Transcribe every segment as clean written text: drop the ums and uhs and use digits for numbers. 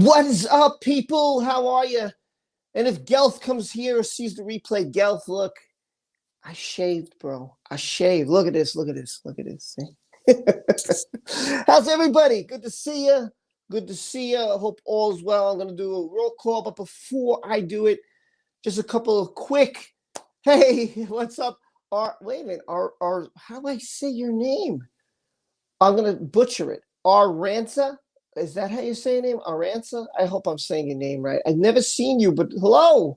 What is up, people? How are you? And if Gelth comes here or sees the replay, Gelth, look, I shaved, bro. I shaved. Look at this. Look at this. Look at this. How's everybody? Good to see you. Good to see you. I hope all's well. I'm going to do a roll call, but before I do it, just a couple of quick, hey, what's up? Wait a minute. How do I say your name? I'm going to butcher it. Aranza? Is that how you say your name? Aranza? I hope I'm saying your name right. I've never seen you, but hello.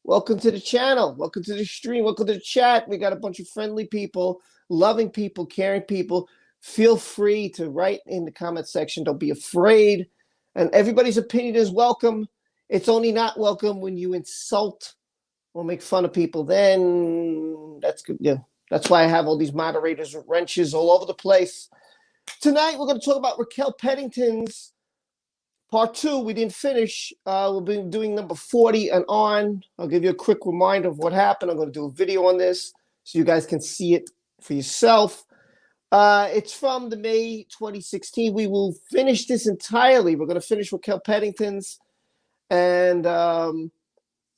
Welcome to the channel. Welcome to the stream. Welcome to the chat. We got a bunch of friendly people, loving people, caring people. Feel free to write in the comment section. Don't be afraid. And everybody's opinion is welcome. It's only not welcome when you insult or make fun of people. Then that's good. Yeah. That's why I have all these moderators with wrenches all over the place. Tonight, we're going to talk about Raquel Pennington's part 2. We didn't finish. We'll be doing number 40 and on. I'll give you a quick reminder of what happened. I'm going to do a video on this so you guys can see it for yourself. It's from the May 2016. We will finish this entirely. We're going to finish Raquel Pennington's, and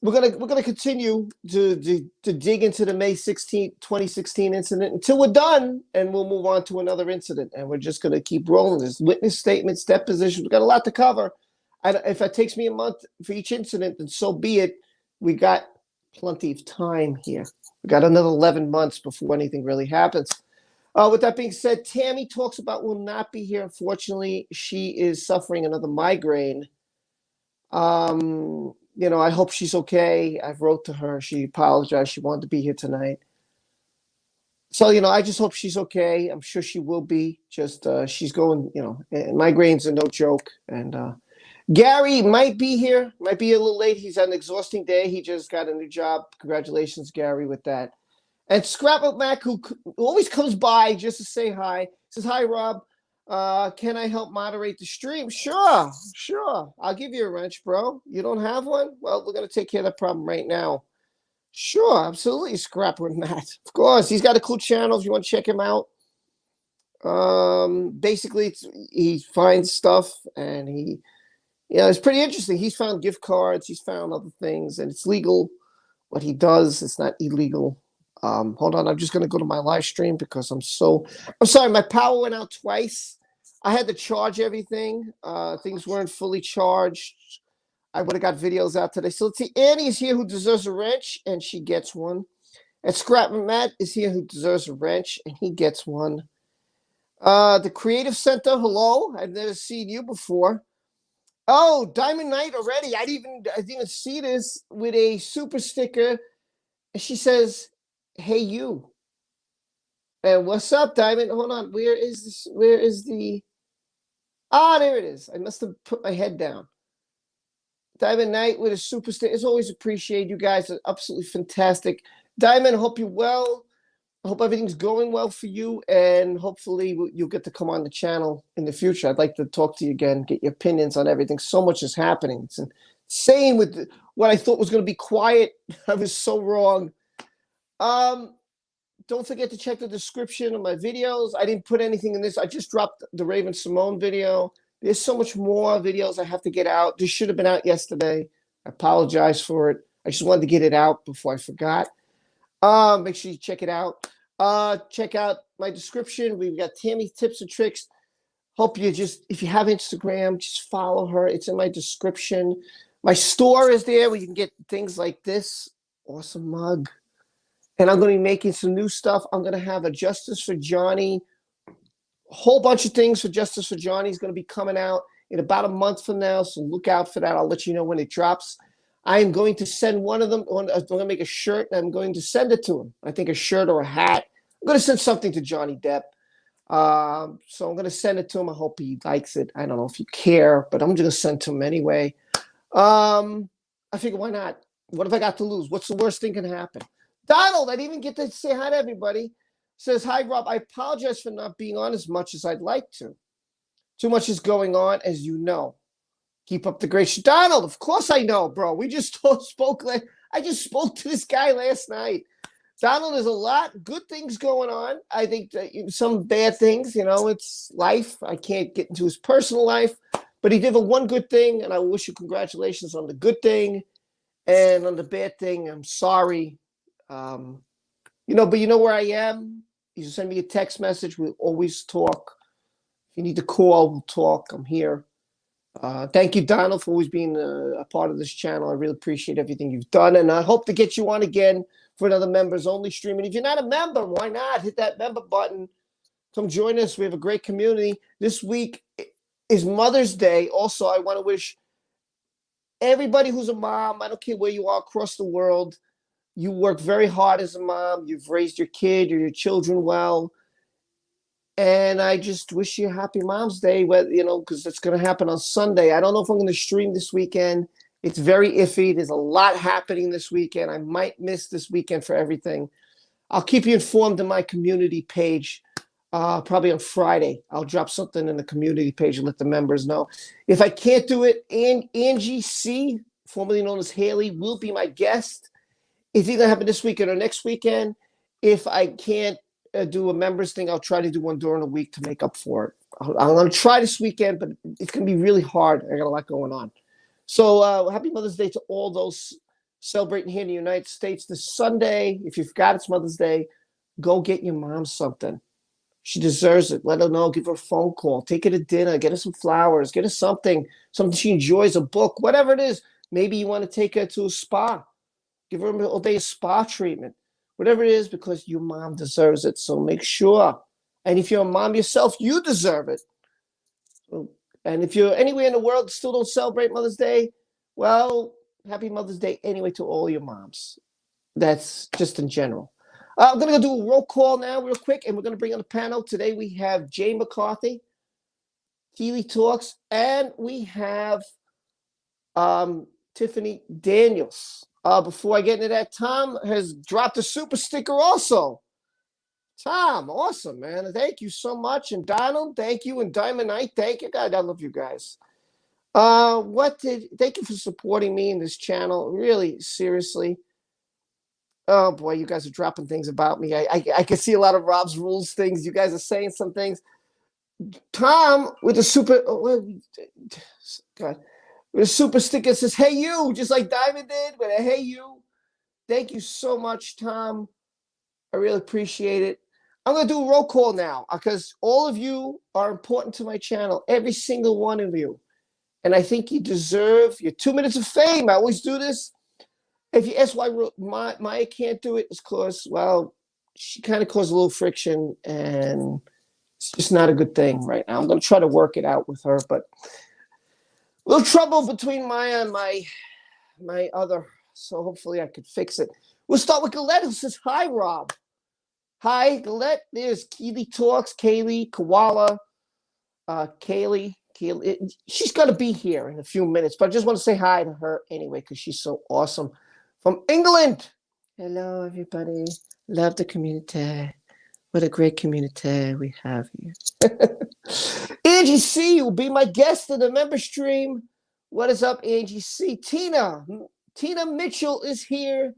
we're gonna continue to dig into the May 16, 2016 incident until we're done, and we'll move on to another incident. And we're just gonna keep rolling. There's witness statements, depositions. We've got a lot to cover. If it takes me a month for each incident, then so be it. We got plenty of time here. We got another 11 months before anything really happens. With that being said, Tammy Talks About will not be here. Unfortunately, she is suffering another migraine. You know, I hope she's okay. I've wrote to her. She apologized. She wanted to be here tonight. So, you know, I just hope she's okay. I'm sure she will be. Just she's going, you know, migraines are no joke. And Gary might be here. Might be a little late. He's had an exhausting day. He just got a new job. Congratulations, Gary, with that. And Scrapbook Mac, who always comes by just to say hi, says, "Hi, Rob. Can I help moderate the stream?" Sure. I'll give you a wrench, bro. You don't have one? Well, we're going to take care of that problem right now. Sure, absolutely, Scrapbook Mac. Of course, he's got a cool channel if you want to check him out. Basically, he finds stuff, and it's pretty interesting. He's found gift cards. He's found other things, and it's legal. What he does, it's not illegal. Hold on, I'm just going to go to my live stream because I'm sorry, my power went out twice. I had to charge everything. Things weren't fully charged. I would have got videos out today. So let's see. Annie is here who deserves a wrench, and she gets one. And Scrap Matt is here who deserves a wrench, and he gets one. The Creative Center, hello. I've never seen you before. Oh, Diamond Knight already. I didn't even see this with a super sticker. And she says, "Hey, you." And what's up, Diamond? Hold on. Where is this? Where is the... Ah, there it is. I must have put my head down. Diamond Knight with a super sticker. It's always appreciated. You guys are absolutely fantastic. Diamond, hope you're well. I hope everything's going well for you. And hopefully you'll get to come on the channel in the future. I'd like to talk to you again, get your opinions on everything. So much is happening. It's insane with what I thought was going to be quiet. I was so wrong. Don't forget to check the description of my videos. I didn't put anything in this. I just dropped the Raven Simone video. There's so much more videos I have to get out. This should have been out yesterday. I apologize for it. I just wanted to get it out before I forgot. Make sure you check it out. Check out my description. We've got Tammy's tips and tricks. Hope you if you have Instagram, just follow her. It's in my description. My store is there where you can get things like this awesome mug. And I'm going to be making some new stuff. I'm going to have a Justice for Johnny. A whole bunch of things for Justice for Johnny is going to be coming out in about a month from now. So look out for that. I'll let you know when it drops. I am going to send one of them. I'm going to make a shirt, and I'm going to send it to him. I think a shirt or a hat. I'm going to send something to Johnny Depp. So I'm going to send it to him. I hope he likes it. I don't know if you care, but I'm just going to send it to him anyway. I figure, why not? What have I got to lose? What's the worst thing can happen? Donald, I didn't even get to say hi to everybody. Says, "Hi, Rob. I apologize for not being on as much as I'd like to. Too much is going on, as you know. Keep up the great shit." Donald, of course I know, bro. We just spoke. I just spoke to this guy last night. Donald, there's a lot good things going on. I think that some bad things, you know, it's life. I can't get into his personal life. But he did the one good thing, and I wish you congratulations on the good thing. And on the bad thing, I'm sorry. But you know where I am. You can send me a text message. We'll always talk. If you need to call, we'll talk. I'm here. Thank you, Donald, for always being a part of this channel. I really appreciate everything you've done, and I hope to get you on again for another members-only stream. And if you're not a member, why not? Hit that member button. Come join us. We have a great community. This week is Mother's Day. Also, I want to wish everybody who's a mom, I don't care where you are across the world, you work very hard as a mom. You've raised your kid or your children well. And I just wish you a happy Mom's Day, because it's going to happen on Sunday. I don't know if I'm going to stream this weekend. It's very iffy. There's a lot happening this weekend. I might miss this weekend for everything. I'll keep you informed on my community page. Probably on Friday. I'll drop something in the community page and let the members know. If I can't do it, Angie C., formerly known as Haley, will be my guest. It's either happen this weekend or next weekend. If I can't do a members thing, I'll try to do one during the week to make up for it. I'm going to try this weekend, but it's going to be really hard. I got a lot going on. So happy Mother's Day to all those celebrating here in the United States this Sunday. If you forgot it's Mother's Day, go get your mom something. She deserves it. Let her know. Give her a phone call. Take her to dinner. Get her some flowers. Get her something she enjoys, a book, whatever it is. Maybe you want to take her to a spa. Give her all day a spa treatment. Whatever it is, because your mom deserves it. So make sure. And if you're a mom yourself, you deserve it. And if you're anywhere in the world still don't celebrate Mother's Day, well, happy Mother's Day anyway to all your moms. That's just in general. I'm going to go do a roll call now real quick, and we're going to bring on the panel. Today we have Jay McCarthy, Keely Talks, and we have Tiffany Daniels. Before I get into that, Tom has dropped a super sticker also. Tom, awesome, man. Thank you so much. And Donald, thank you. And Diamond Knight, thank you. God, I love you guys. Thank you for supporting me in this channel. Really, seriously. Oh boy, you guys are dropping things about me. I can see a lot of Rob's Rules things. You guys are saying some things. Tom with a super God, with a super sticker says, "Hey you," just like Diamond did with a "Hey you." Thank you so much, Tom. I really appreciate it. I'm gonna do a roll call now because all of you are important to my channel. Every single one of you, and I think you deserve your 2 minutes of fame. I always do this. If you ask why Maya can't do it, it's because, well, she kind of caused a little friction, and it's just not a good thing right now. I'm going to try to work it out with her, but a little trouble between Maya and my other, so hopefully I could fix it. We'll start with Galette, who says, "Hi, Rob." Hi, Galette. There's Keely Talks, Kaylee, Koala, Kaylee. She's going to be here in a few minutes, but I just want to say hi to her anyway because she's so awesome. From England. Hello, everybody. Love the community. What a great community we have here. Angie C will be my guest in the member stream. What is up, Angie C? Tina Mitchell is here.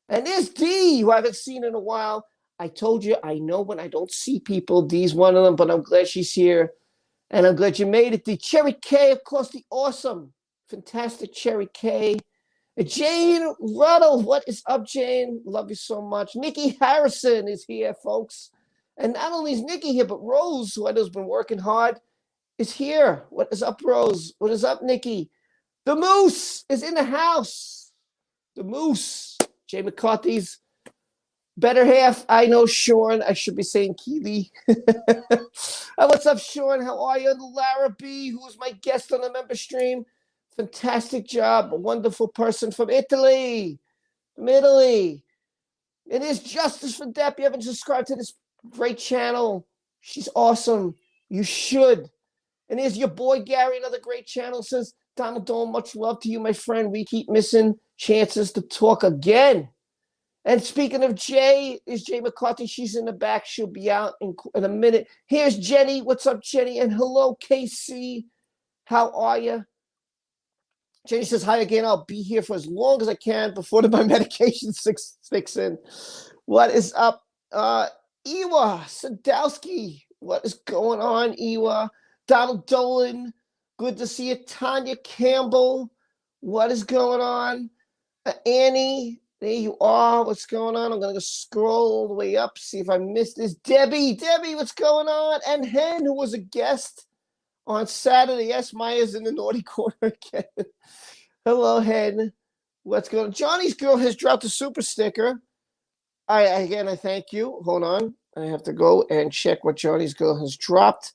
And there's Dee, who I haven't seen in a while. I told you, I know when I don't see people. Dee's one of them, but I'm glad she's here. And I'm glad you made it. The Cherry K, of course, the awesome, fantastic Cherry K. Jane Ruddle, what is up, Jane? Love you so much. Nikki Harrison is here, folks. And not only is Nikki here, but Rose, who I know has been working hard, is here. What is up, Rose? What is up, Nikki? The Moose is in the house. The Moose. Jay McCarthy's better half. I know Sean. I should be saying Keely. What's up, Sean? How are you? Lara B., who is my guest on the member stream. Fantastic job. A wonderful person from Italy. From Italy. It is Justice for Depp. You haven't subscribed to this great channel. She's awesome. You should. And here's your boy Gary, another great channel. Says, "Donald Dome, much love to you, my friend. We keep missing chances to talk again." And speaking of Jay, is Jay McCarthy. She's in the back. She'll be out in a minute. Here's Jenny. What's up, Jenny? And hello, KC. How are you? Jenny says, "Hi again. I'll be here for as long as I can before my medication sticks in." What is up? Iwa Sadowski. What is going on, Iwa? Donald Dolan. Good to see you. Tanya Campbell, what is going on? Annie, there you are. What's going on? I'm going to scroll all the way up, see if I missed this. Debbie, what's going on? And Hen, who was a guest on Saturday. Yes, Maya's in the naughty corner again. Hello, Hen. What's going on? Johnny's girl has dropped a super sticker. I thank you. Hold on. I have to go and check what Johnny's girl has dropped.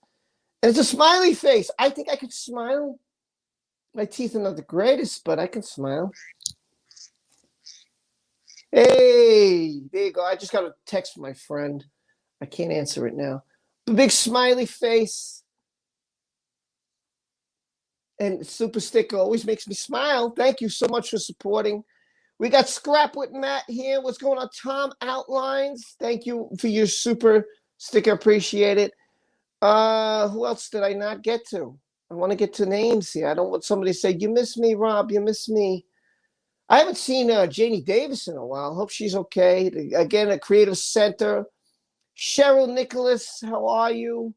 And it's a smiley face. I think I could smile. My teeth are not the greatest, but I can smile. Hey, there you go. I just got a text from my friend. I can't answer it now. The big smiley face. And super sticker always makes me smile. Thank you so much for supporting. We got Scrap with Matt here. What's going on? Tom Outlines. Thank you for your super sticker. Appreciate it. Who else did I not get to? I want to get to names here. I don't want somebody to say, you miss me, Rob. You miss me. I haven't seen Janie Davis in a while. Hope she's okay. Again, a Creative Center. Cheryl Nicholas, how are you?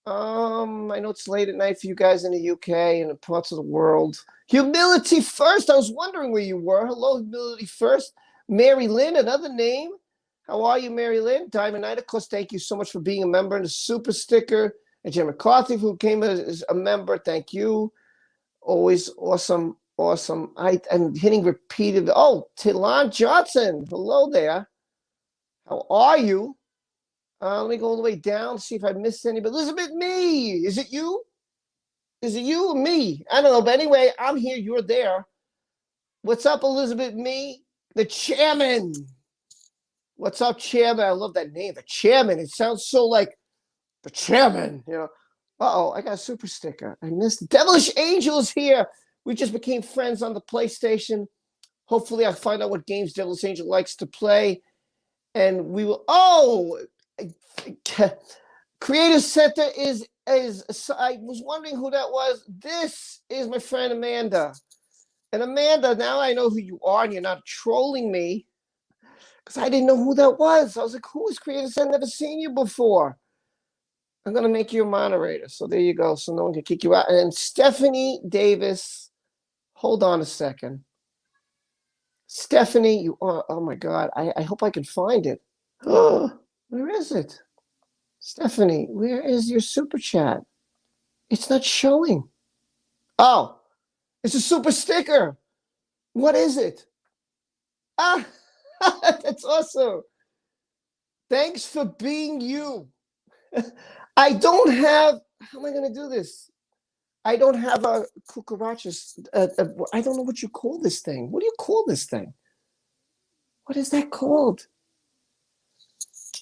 I know it's late at night for you guys in the UK and parts of the world. Humility First. I was wondering where you were. Hello, Humility First. Mary Lynn, another name. How are you, Mary Lynn? Diamond Knight, of course, thank you so much for being a member and a super sticker. And Jim McCarthy, who came as a member, thank you. Always awesome. I'm hitting repeated. Oh, Tilon Johnson. Hello there. How are you? Let me go all the way down, see if I missed anybody. Elizabeth Me. Is it you? Is it you or me? I don't know. But anyway, I'm here. You're there. What's up, Elizabeth Me? The chairman. What's up, chairman? I love that name, the chairman. It sounds so like the chairman, you know. Uh-oh, I got a super sticker. I missed it. Devilish Angels here. We just became friends on the PlayStation. Hopefully I'll find out what games Devilish Angel likes to play. And we will, Creative Center is I was wondering who that was. This is my friend Amanda. And Amanda, now I know who you are and you're not trolling me. Because I didn't know who that was. I was like, who is Creative Center? I've never seen you before. I'm going to make you a moderator. So there you go. So no one can kick you out. And Stephanie Davis, hold on a second. Stephanie, you are, oh my God. I hope I can find it. Where is it? Stephanie, where is your super chat? It's not showing. Oh, it's a super sticker. What is it? Ah, that's awesome. Thanks for being you. I don't have, how am I going to do this? I don't have a cucarachas. I don't know what you call this thing. What do you call this thing? What is that called?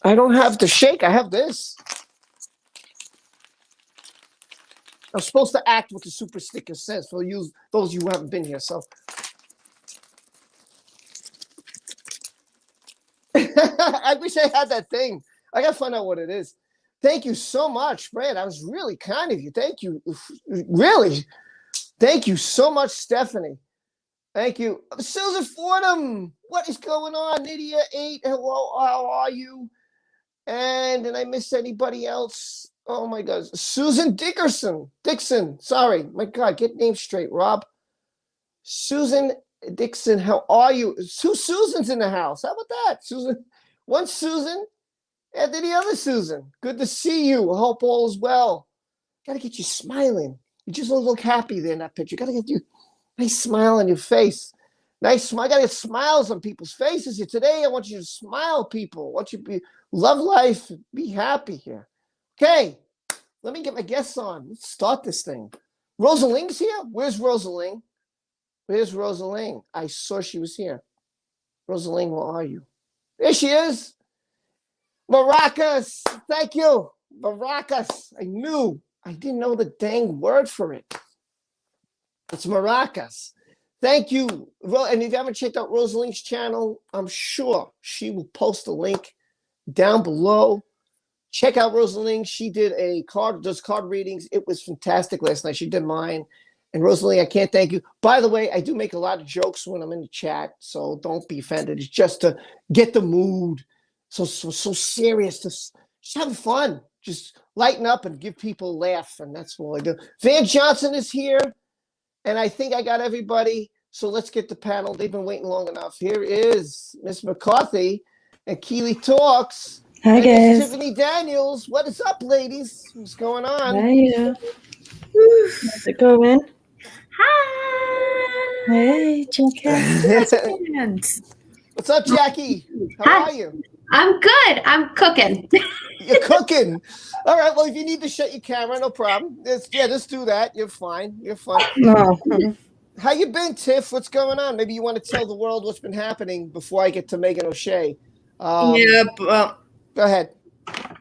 I don't have the shake. I have this. I'm supposed to act what the super sticker says for you, those of you who haven't been here. So I wish I had that thing. I got to find out what it is. Thank you so much, Brad. That was really kind of you. Thank you. Really. Thank you so much, Stephanie. Thank you. Susan Fordham. What is going on? Nydia 8. Hello. How are you? And did I miss anybody else? Oh, my God. Susan Dixon. Sorry. My God. Get names straight, Rob. Susan Dixon. How are you? Two Susans in the house. How about that? Susan. One Susan. And then the other Susan. Good to see you. I hope all is well. Got to get you smiling. You just don't look happy there in that picture. Got to get you nice smile on your face. Nice smile. I got to get smiles on people's faces here. Today, I want you to smile, people. I want you to love life. Be happy here. Okay. Let me get my guests on. Let's start this thing. Rosaling's here? Where's Rosaling? Where's Rosaling? I saw she was here. Rosaling, where are you? There she is. Maracas. Thank you. Maracas. I didn't know the dang word for it. It's maracas. Thank you. And if you haven't checked out Rosaling's channel, I'm sure she will post a link down below. Check out Rosaling. She did does card readings. It was fantastic last night. She did mine. And Rosaling, I can't thank you. By the way, I do make a lot of jokes when I'm in the chat, so don't be offended. It's just to get the mood. So serious. Just having fun. just lighten up and give people a laugh, and that's what I do. Van Johnson is here, and I think I got everybody. So let's get the panel. They've been waiting long enough. Here is Miss McCarthy and Keely Talks. Hi, and guys. Miss Tiffany Daniels. What is up, ladies? What's going on? Hiya. How's it going? Hi. Hey, Jackie. What's up, Jackie? How Hi. are you? I'm good. I'm cooking. You're cooking. All right. Well, if you need to shut your camera, no problem. Just do that. You're fine. You're fine. No. How you been, Tiff? What's going on? Maybe you want to tell the world what's been happening before I get to Megan O'Shea. Well, Go ahead.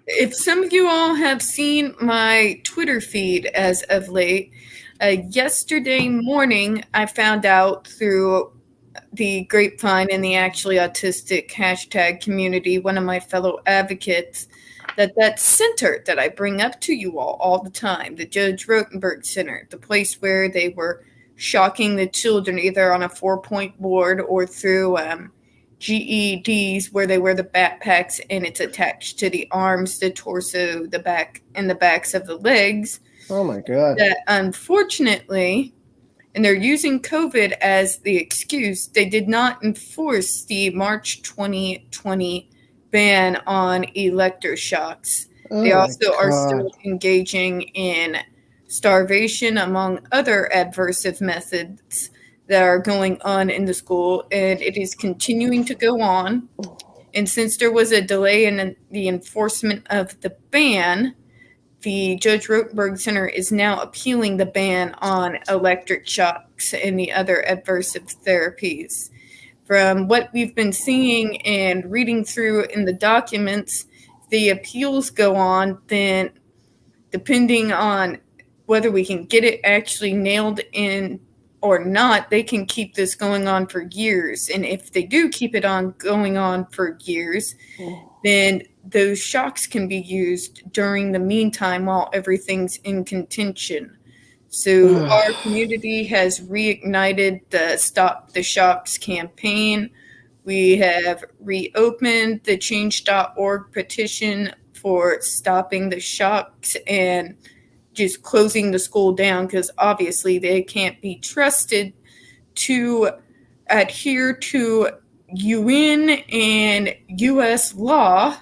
if some of you all have seen my Twitter feed as of late, yesterday morning I found out through the grapevine in the Actually Autistic hashtag community, one of my fellow advocates, that center that I bring up to you all the time, the Judge Rotenberg Center, the place where they were shocking the children either on a 4-point board or through GEDs where they wear the backpacks and it's attached to the arms, the torso, the back, and the backs of the legs. Oh, my God. That unfortunately, and they're using COVID as the excuse, they did not enforce the March 2020 ban on electroshocks. They also are still engaging in starvation, among other adversive methods that are going on in the school, and it is continuing to go on. And since there was a delay in the enforcement of the ban, the Judge Rotenberg Center is now appealing the ban on electric shocks and the other adversive therapies. From what we've been seeing and reading through in the documents, the appeals go on, then depending on whether we can get it actually nailed in or not, they can keep this going on for years. And if they do keep it going on for years, then those shocks can be used during the meantime while everything's in contention. So our community has reignited the Stop the Shocks campaign. We have reopened the change.org petition for stopping the shocks and just closing the school down, because obviously they can't be trusted to adhere to UN and US law.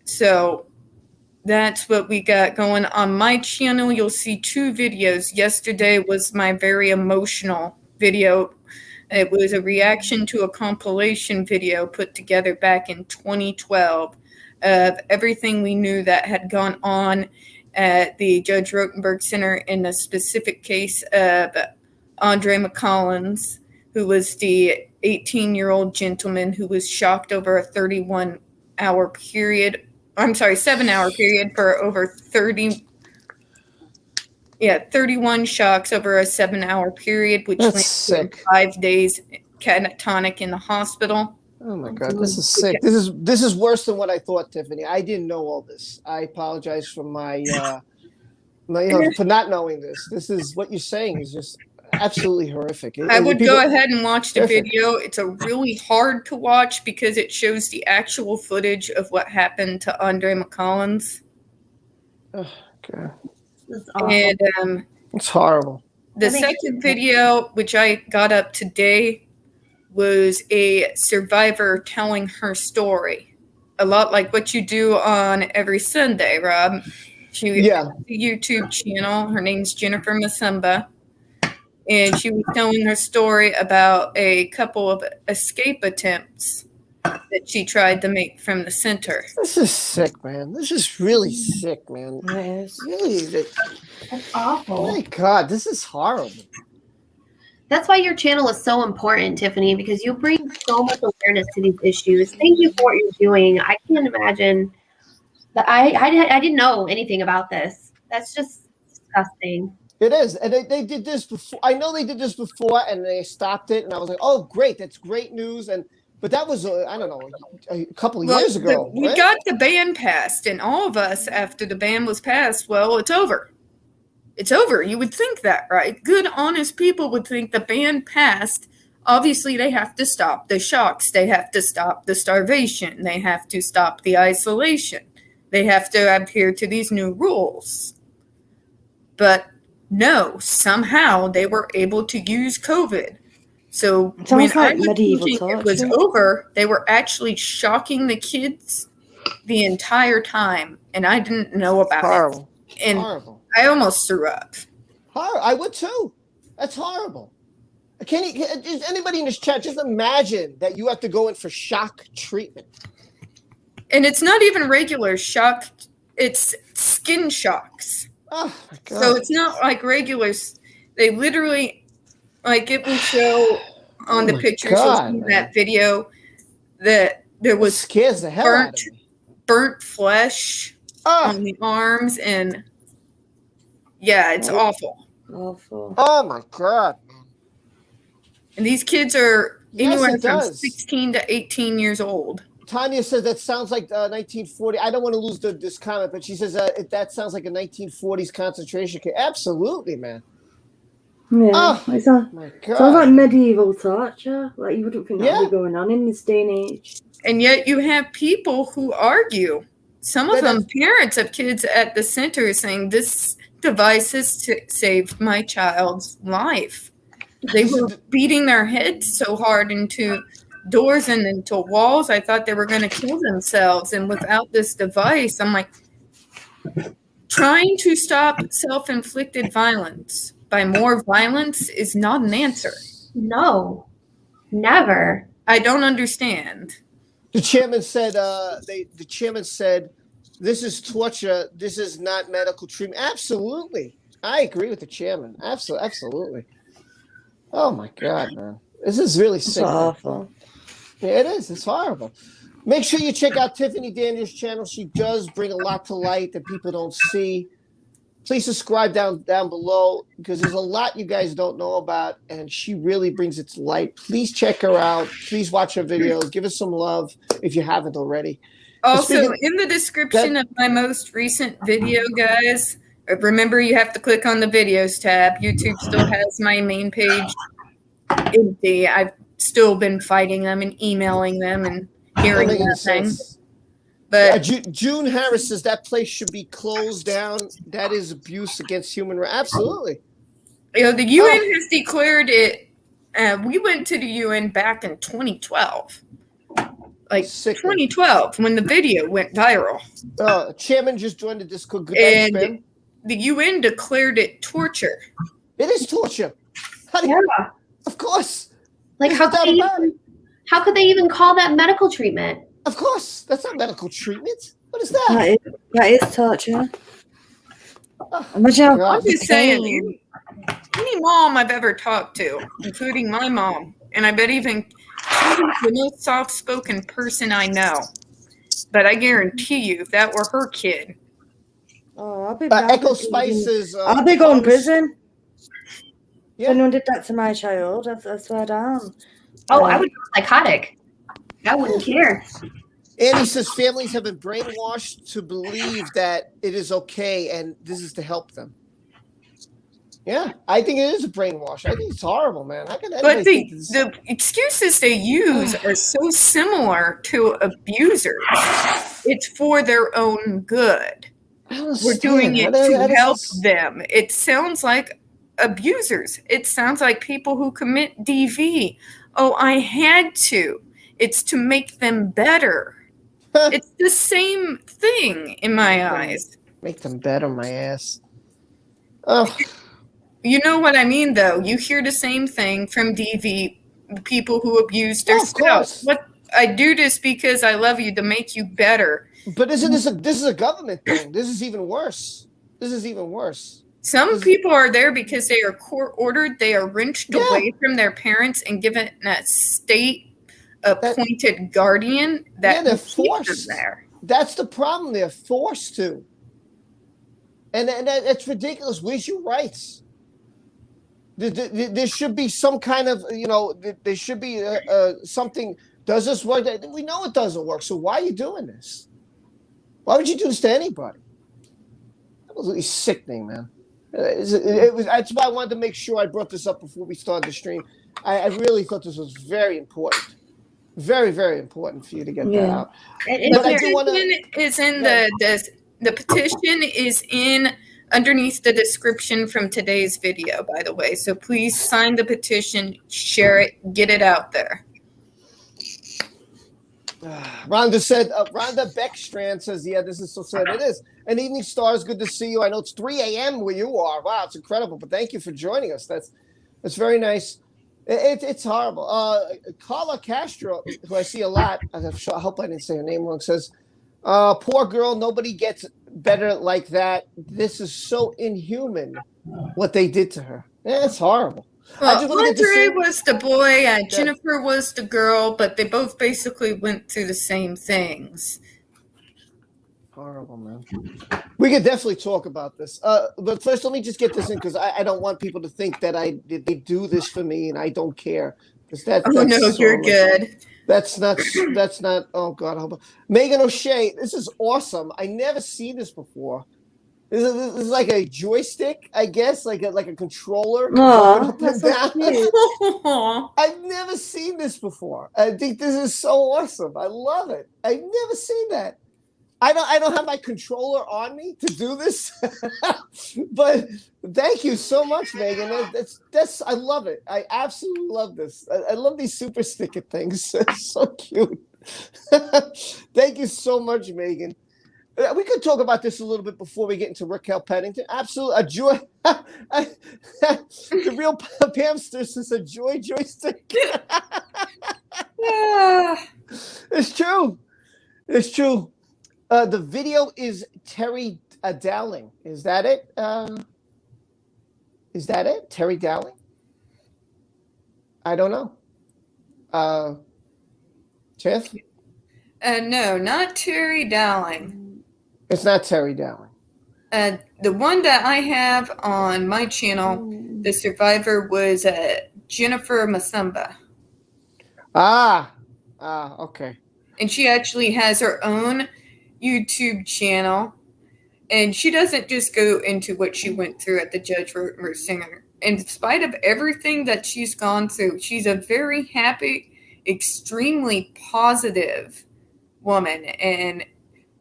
So that's what we got going on my channel. You'll see 2 videos. Yesterday was my very emotional video. It was a reaction to a compilation video put together back in 2012 of everything we knew that had gone on at the Judge Rotenberg Center in a specific case of Andre McCollins, who was the 18-year-old gentleman who was shocked over a 7-hour period for over 31 shocks over a 7-hour period, which landed 5 days catatonic in the hospital. Oh my God, this is sick. This is worse than what I thought, Tiffany. I didn't know all this. I apologize for my for not knowing this. This is what you're saying is just absolutely horrific. I would go ahead and watch the video. It's a really hard to watch because it shows the actual footage of what happened to Andre McCollins. Oh, God. And it's horrible. The second video, which I got up today, was a survivor telling her story. A lot like what you do on every Sunday, Rob. She has a YouTube channel. Her name's Jennifer Masumba. And she was telling her story about a couple of escape attempts that she tried to make from the center. This is sick, man. This is really sick, man. Yes. Really, that's awful. Oh my God, this is horrible. That's why your channel is so important, Tiffany, because you bring so much awareness to these issues. Thank you for what you're doing. I can't imagine that I didn't know anything about this. That's just disgusting. It is. And they did this before. I know they did this before and they stopped it. And I was like, oh, great. That's great news. But that was, I don't know, a couple of years ago. We got the ban passed. And all of us, after the ban was passed, well, it's over. It's over. You would think that, right? Good, honest people would think the ban passed. Obviously, they have to stop the shocks. They have to stop the starvation. They have to stop the isolation. They have to adhere to these new rules. But no, somehow they were able to use COVID. So It when sounds I like was medieval thinking it was torture. over, they were actually shocking the kids the entire time, and I didn't know about Horrible. it. And Horrible. I almost threw up. I would too. That's horrible. Is anybody in this chat just imagine that you have to go in for shock treatment? And it's not even regular shock, it's skin shocks. Oh my God. So it's not like regular. They literally, like it will show on the my pictures God, of man. that video that there It was scares the hell out of me. burnt flesh on the arms, and yeah, it's awful. Awful. Oh my God. And these kids are Yes, anywhere it from does. 16 to 18 years old. Tanya says that sounds like 1940. I don't want to lose this comment, but she says that sounds like a 1940s concentration camp. Absolutely, man. Yeah. Oh, It sounds my like God. medieval torture. Like you wouldn't think that would Yeah. be going on in this day and age. And yet you have people who argue. Some of them, parents of kids at the center, saying this device has saved my child's life. They were beating their heads so hard into doors and into walls. I thought they were going to kill themselves. And without this device, I'm like, trying to stop self-inflicted violence by more violence is not an answer. No, never. I don't understand. The chairman said the chairman said this is torture. This is not medical treatment. Absolutely. I agree with the chairman. Absolutely. Oh my God, man. This is really sick. It's awful. Yeah, it is. It's horrible. Make sure you check out Tiffany Daniels' channel. She does bring a lot to light that people don't see. Please subscribe down below because there's a lot you guys don't know about, and she really brings it to light. Please check her out. Please watch her videos. Give us some love if you haven't already. Also, in the description of my most recent video, guys, remember you have to click on the videos tab. YouTube still has my main page empty. I've still been fighting them and emailing them and hearing nothing. But June Harris says that place should be closed down. That is abuse against human rights. Absolutely. You know, the UN has declared it. We went to the UN back in 2012. Like 2012, when the video went viral. Chairman just joined the Discord. Good And night, Spam. the UN declared it torture. It is torture. Yeah. Of course. Like how could they even call that medical treatment? Of course. That's not medical treatment. What is that? That is torture. Imagine how I'm just saying, any mom I've ever talked to, including my mom, and I bet even the most soft-spoken person I know, but I guarantee you, if that were her kid. Oh, I'll be Echo Spices. I'll be going to prison. Yeah. If anyone did that to my child, I swear down. Oh, I would go psychotic. I wouldn't care. Annie says families have been brainwashed to believe that it is okay and this is to help them. Yeah, I think it is a brainwash. I think it's horrible, man. But the excuses they use are so similar to abusers. It's for their own good. We're doing it to help them. It sounds like abusers. It sounds like people who commit DV. Oh, I had to. It's to make them better. It's the same thing in my eyes. Make them better, my ass. Oh. You know what I mean, though. You hear the same thing from DV people who abuse their spouse. What I do this because I love you to make you better. But this is a government thing. This is even worse. Some people are there because they are court ordered. They are wrenched away from their parents and given a state appointed guardian that they're forced there. That's the problem. They're forced to. And that's ridiculous. Where's your rights? There should be some kind of, there should be something. Does this work? We know it doesn't work. So why are you doing this? Why would you do this to anybody? That was really sickening, man. It was. That's why I wanted to make sure I brought this up before we started the stream. I really thought this was very important. Very, very important for you to get that Yeah. out. It's But I very- do want to. Petition is in Yeah. the petition is in underneath the description from today's video, by the way. So please sign the petition, share it, get it out there. Rhonda said, Rhonda Beckstrand says, yeah, this is so sad. It is. An evening stars, good to see you. I know it's 3 a.m. where you are. Wow, it's incredible. But thank you for joining us. That's very nice. It's horrible. Carla Castro, who I see a lot, I hope I didn't say her name wrong, says, poor girl, nobody gets better like that. This is so inhuman what they did to her. It's horrible. I Well, just wanna get to Andre see- was the boy, Jennifer was the girl, but they both basically went through the same things. Horrible, man. We could definitely talk about this. But first, let me just get this in because I don't want people to think that they do this for me and I don't care. Because that's Oh no, so you're much- good. That's not. Oh God, hold on. Megan O'Shea, this is awesome. I never seen this before. This is like a joystick, I guess, like a controller. Aw, jumping up and that's so down. cute. I've never seen this before. I think this is so awesome. I love it. I've never seen that. I don't have my controller on me to do this, but thank you so much, Megan. That's I love it. I absolutely love this. I love these super sticker things. It's so cute. Thank you so much, Megan. We could talk about this a little bit before we get into Raquel Pennington. Absolutely, a joy. The real Pamsters is a joystick. It's true. It's true. The video is Terry Dowling. Is that it? Is that it? Terry Dowling? I don't know. Tiff? No, not Terry Dowling. It's not Terry Dowling. The one that I have on my channel, the survivor, was Jennifer Masamba. Okay. And she actually has her own YouTube channel. And she doesn't just go into what she went through at the Judge Rotenberg Center. In spite of everything that she's gone through, she's a very happy, extremely positive woman. And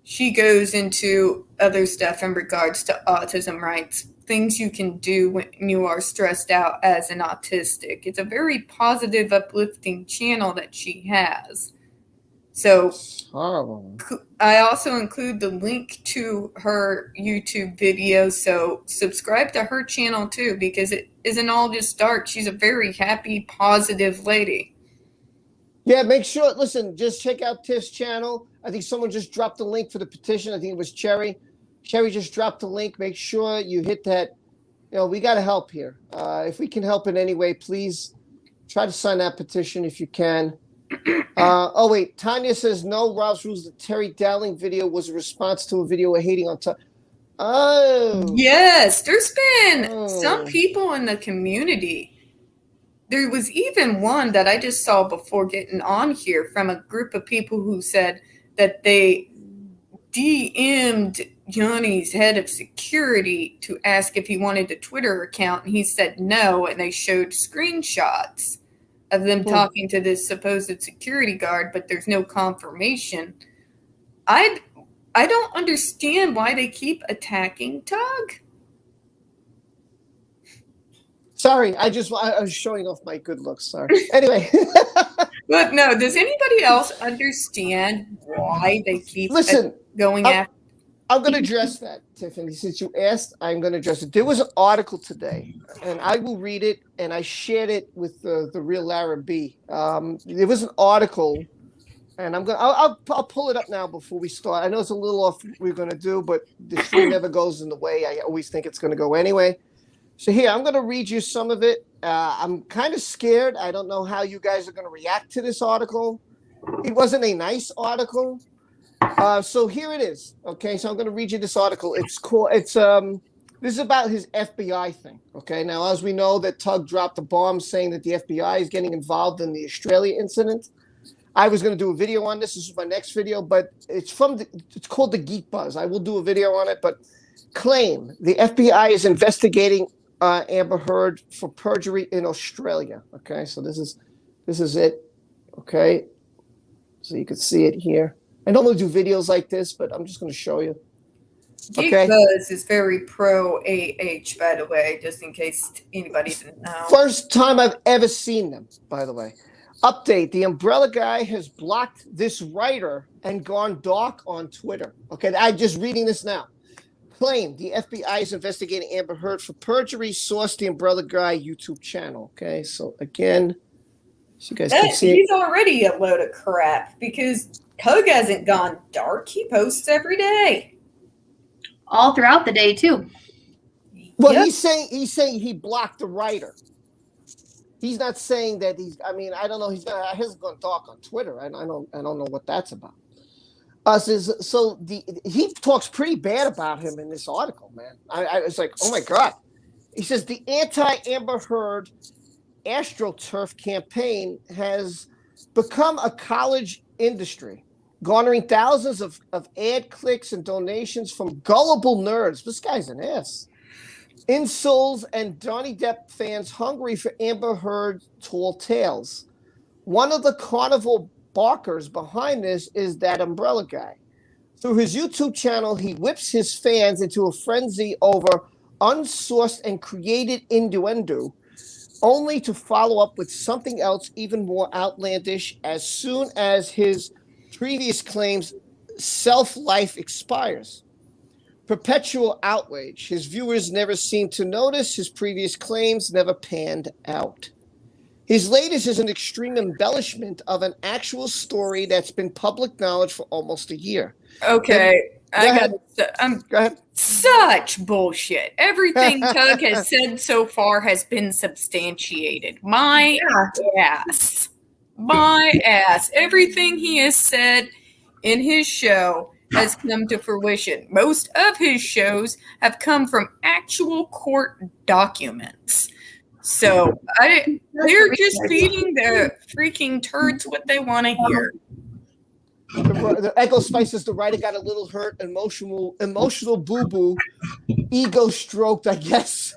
she goes into other stuff in regards to autism rights, things you can do when you are stressed out as an autistic. It's a very positive, uplifting channel that she has. So Horrible. I also include the link to her YouTube video. So subscribe to her channel too, because it isn't all just dark. She's a very happy, positive lady. Yeah, make sure. Listen, just check out Tiff's channel. I think someone just dropped the link for the petition. I think it was Cherry. Cherry just dropped the link. Make sure you hit that. We got to help here. If we can help in any way, please try to sign that petition if you can. Oh, wait. Tanya says, no, Rob's Rules. The Terry Dowling video was a response to a video of hating on Oh. Yes, there's been some Oh. people in the community. There was even one that I just saw before getting on here from a group of people who said that they DM'd Johnny's head of security to ask if he wanted a Twitter account, and he said no, and they showed screenshots of them talking to this supposed security guard, but there's no confirmation. I don't understand why they keep attacking Tug. Sorry, I was showing off my good looks. Sorry. Anyway. But no, does anybody else understand why they keep going after? I'm going to address that, Tiffany. Since you asked, I'm going to address it. There was an article today, and I will read it, and I shared it with the real Lara B. There was an article, and I'll pull it up now before we start. I know it's a little off what we're going to do, but the stream never goes in the way. I always think it's going to go anyway. So here, I'm going to read you some of it. I'm kind of scared. I don't know how you guys are going to react to this article. It wasn't a nice article. So here it is. Okay, so I'm going to read you this article. This is about his FBI thing. Okay, now as we know that Tug dropped a bomb saying that the FBI is getting involved in the Australia incident. I was going to do a video on this. This is my next video, but it's called the Geek Buzz. I will do a video on it, but claim the FBI is investigating Amber Heard for perjury in Australia. Okay, so this is it. Okay, so you can see it here. I normally do videos like this, but I'm just going to show you. Okay. Buzz is very pro AH, by the way, just in case anybody didn't know. First time I've ever seen them, by the way. Update: the Umbrella guy has blocked this writer and gone dark on Twitter. Okay, I'm just reading this now. Claim: the FBI is investigating Amber Heard for perjury. Source: the Umbrella Guy YouTube channel. Okay, so again, so you guys can see He's already a load of crap because Hug hasn't gone dark. He posts every day. All throughout the day too. Well, Yep. he's saying he blocked the writer. He's not saying that he's. I mean, I don't know. He hasn't gone dark on Twitter. I don't know what that's about. He talks pretty bad about him in this article, man. I was like, oh my god. He says the anti-Amber Heard AstroTurf campaign has become a college industry, garnering thousands of ad clicks and donations from gullible nerds. This guy's an ass. Insoles and Johnny Depp fans hungry for Amber Heard's tall tales. One of the carnival barkers behind this is that Umbrella Guy. Through his YouTube channel, he whips his fans into a frenzy over unsourced and created innuendo, only to follow up with something else even more outlandish as soon as his previous claims' self-life expires. Perpetual outrage. His viewers never seem to notice. His previous claims never panned out. His latest is an extreme embellishment of an actual story that's been public knowledge for almost a year. Okay, Go ahead. Go ahead. Such bullshit. Everything Tug has said so far has been substantiated. My ass. My ass. Everything he has said in his show has come to fruition. Most of his shows have come from actual court documents. So they're just feeding the freaking turds what they want to hear. The Echo Spices, the writer got a little hurt, emotional boo-boo, ego stroked, I guess.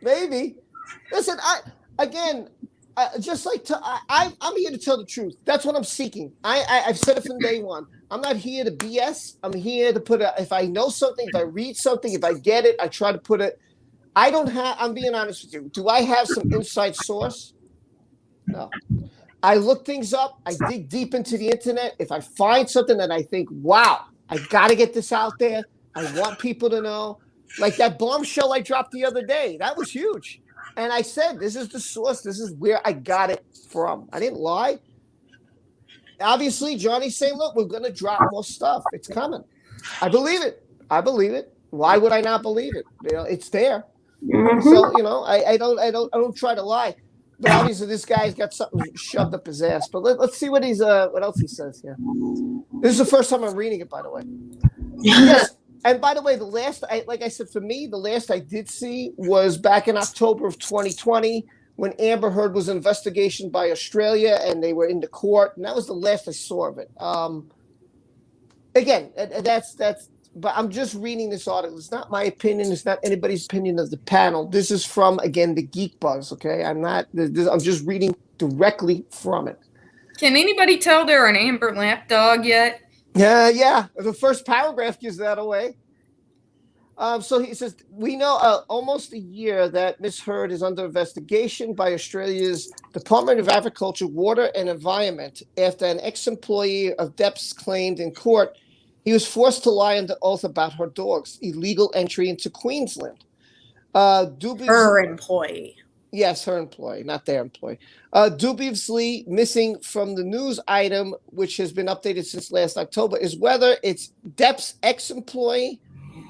Maybe. Listen, I'm here to tell the truth. That's what I'm seeking. I've said it from day one. I'm not here to BS. I'm here to if I know something, if I read something, if I get it, I try to put it. I'm being honest with you. Do I have some inside source? No. I look things up. I dig deep into the internet. If I find something that I think, wow, I got to get this out there. I want people to know. Like that bombshell I dropped the other day. That was huge. And I said, this is the source. This is where I got it from. I didn't lie. Obviously, Johnny's saying, look, we're going to drop more stuff. It's coming. I believe it. Why would I not believe it? It's there. Mm-hmm. So, I don't try to lie. But obviously, this guy's got something shoved up his ass. But let's see what else he says here. This is the first time I'm reading it, by the way. Yes. And by the way, like I said, for me, the last I did see was back in October of 2020 when Amber Heard was in investigation by Australia and they were in the court. And that was the last I saw of it. Again, that's. But I'm just reading this article. It's not my opinion. It's not anybody's opinion of the panel. This is from, again, the Geek Buzz, okay? I'm just reading directly from it. Can anybody tell they're an Amber lapdog yet? Yeah. The first paragraph gives that away. So he says, we know almost a year that Miss Heard is under investigation by Australia's Department of Agriculture, Water and Environment after an ex-employee of Depp's claimed in court he was forced to lie under oath about her dog's illegal entry into Queensland. Her employee. Yes, her employee, not their employee. Dubiously missing from the news item, which has been updated since last October, is whether it's Depp's ex-employee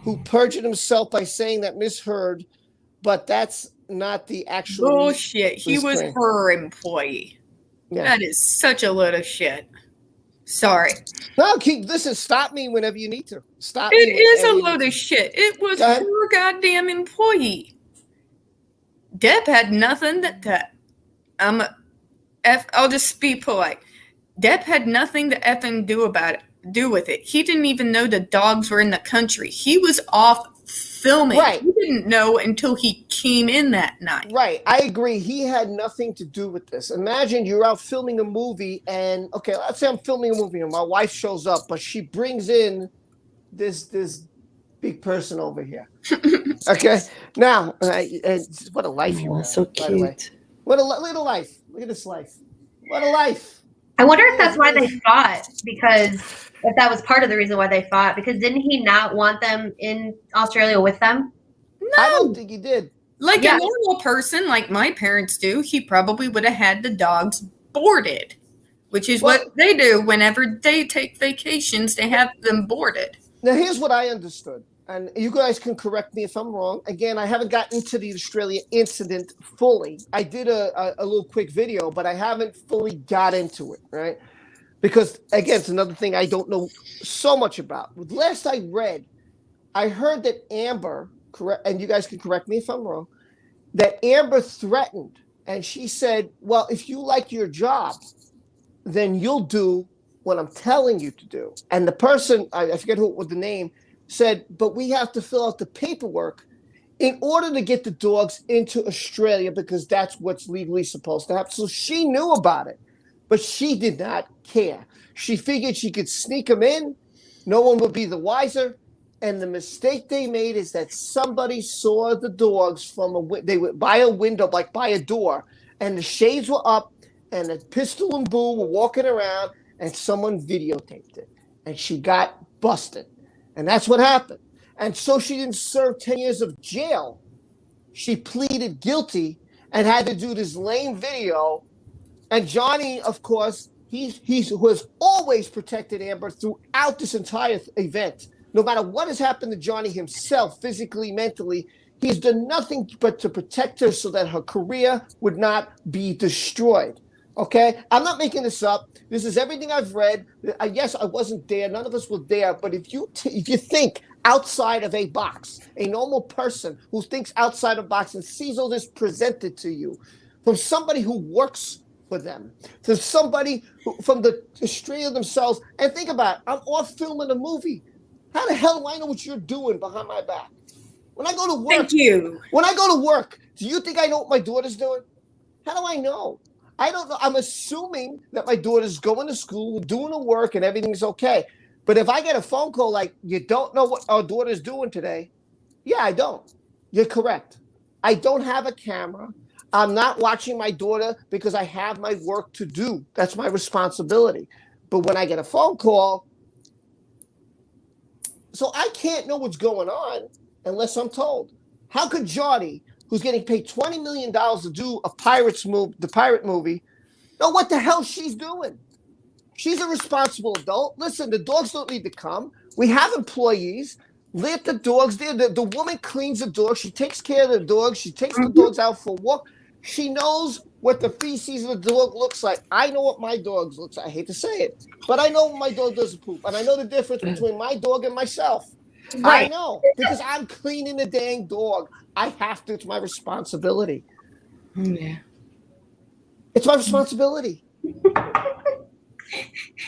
who perjured himself by saying that Miss Heard, but that's not the actual bullshit. He was claim. Her employee. Yeah. That is such a load of shit. Sorry. No, listen, stop me whenever you need to. Stop me. It is a load of shit. It was her goddamn employee. Depp had nothing I'll just be polite. Depp had nothing to effing do with it. He didn't even know the dogs were in the country. He was off filming. Right. He didn't know until he came in that night. Right. I agree. He had nothing to do with this. Imagine you're out filming a movie and, okay, let's say I'm filming a movie and my wife shows up, but she brings in this big person over here. Okay. Now, what a life you have, so by the way. cute. What a little life. Look at this life. What a life. I wonder if that's why they fought, because if that was part of the reason why they fought, because didn't he not want them in Australia with them? No. I don't think he did. Like Yeah. a normal person, like my parents do, he probably would have had the dogs boarded, which is what they do whenever they take vacations. They have them boarded. Now, here's what I understood, and you guys can correct me if I'm wrong. Again, I haven't gotten into the Australia incident fully. I did a little quick video, but I haven't fully got into it, right? Because, again, it's another thing I don't know so much about. Last I read, I heard that Amber, and you guys can correct me if I'm wrong, that Amber threatened, and she said, well, if you like your job, then you'll do what I'm telling you to do. And the person, I forget who was the name, said, but we have to fill out the paperwork in order to get the dogs into Australia because that's what's legally supposed to happen. So she knew about it, but she did not care. She figured she could sneak them in. No one would be the wiser. And the mistake they made is that somebody saw the dogs from they were by a window, like by a door, and the shades were up, and the Pistol and Boo were walking around, and someone videotaped it, and she got busted. And that's what happened. And so she didn't serve 10 years of jail. She pleaded guilty and had to do this lame video. And Johnny, of course, he was always protected Amber throughout this entire event. No matter what has happened to Johnny himself, physically, mentally, he's done nothing but to protect her so that her career would not be destroyed. Okay? I'm not making this up. This is everything I've read. Yes, I wasn't there. None of us were there. But if you think outside of a box, a normal person who thinks outside of a box and sees all this presented to you from somebody who works for them, to somebody from the Australia themselves, and think about it, I'm off filming a movie. How the hell do I know what you're doing behind my back? When I go to work, Thank you. When I go to work, do you think I know what my daughter's doing? How do I know? I don't know. I'm assuming that my daughter's going to school, doing the work, and everything's okay. But if I get a phone call like, you don't know what our daughter's doing today, yeah, I don't. You're correct. I don't have a camera. I'm not watching my daughter because I have my work to do. That's my responsibility. But when I get a phone call, so I can't know what's going on unless I'm told. How could Johnny, who's getting paid $20 million to do the pirate movie, know what the hell she's doing? She's a responsible adult. Listen, the dogs don't need to come. We have employees. Let the dogs there. The woman cleans the dogs. She takes care of the dogs. She takes the dogs out for a walk. She knows what the feces of the dog looks like. I know what my dog looks like. I hate to say it, but I know my dog doesn't poop. And I know the difference between my dog and myself. Right. I know, because I'm cleaning the dang dog. I have to. It's my responsibility. Yeah. It's my responsibility.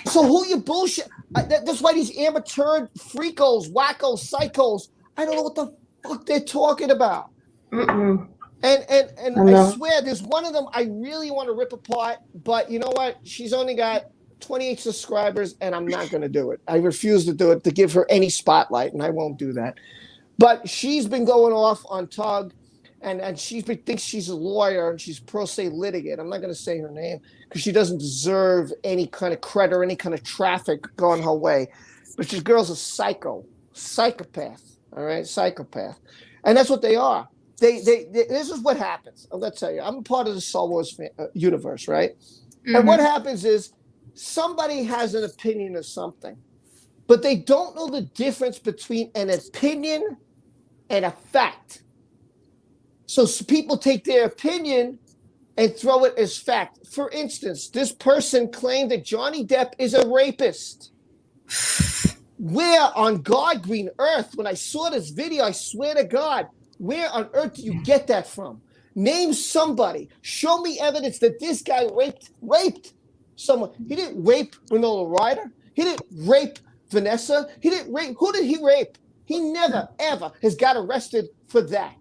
So who you bullshit? That's why these amateur freakos, wackos, psychos, I don't know what the fuck they're talking about. Mm-mm. And I swear, there's one of them I really want to rip apart, but you know what? She's only got 28 subscribers, and I'm not going to do it. I refuse to do it, to give her any spotlight, and I won't do that. But she's been going off on Tug, and she thinks she's a lawyer, and she's pro se litigant. I'm not going to say her name because she doesn't deserve any kind of credit or any kind of traffic going her way. But this girl's a psychopath, all right? Psychopath. And that's what they are. This is what happens. I'm going to tell you. I'm a part of the Star Wars universe, right? Mm-hmm. And what happens is somebody has an opinion of something, but they don't know the difference between an opinion and a fact. So people take their opinion and throw it as fact. For instance, this person claimed that Johnny Depp is a rapist. Where on God green earth, when I saw this video, I swear to God, where on earth do you get that from? Name somebody. Show me evidence that this guy raped someone. He didn't rape Winona Ryder. He didn't rape Vanessa. He didn't rape. Who did he rape? He never, ever has got arrested for that.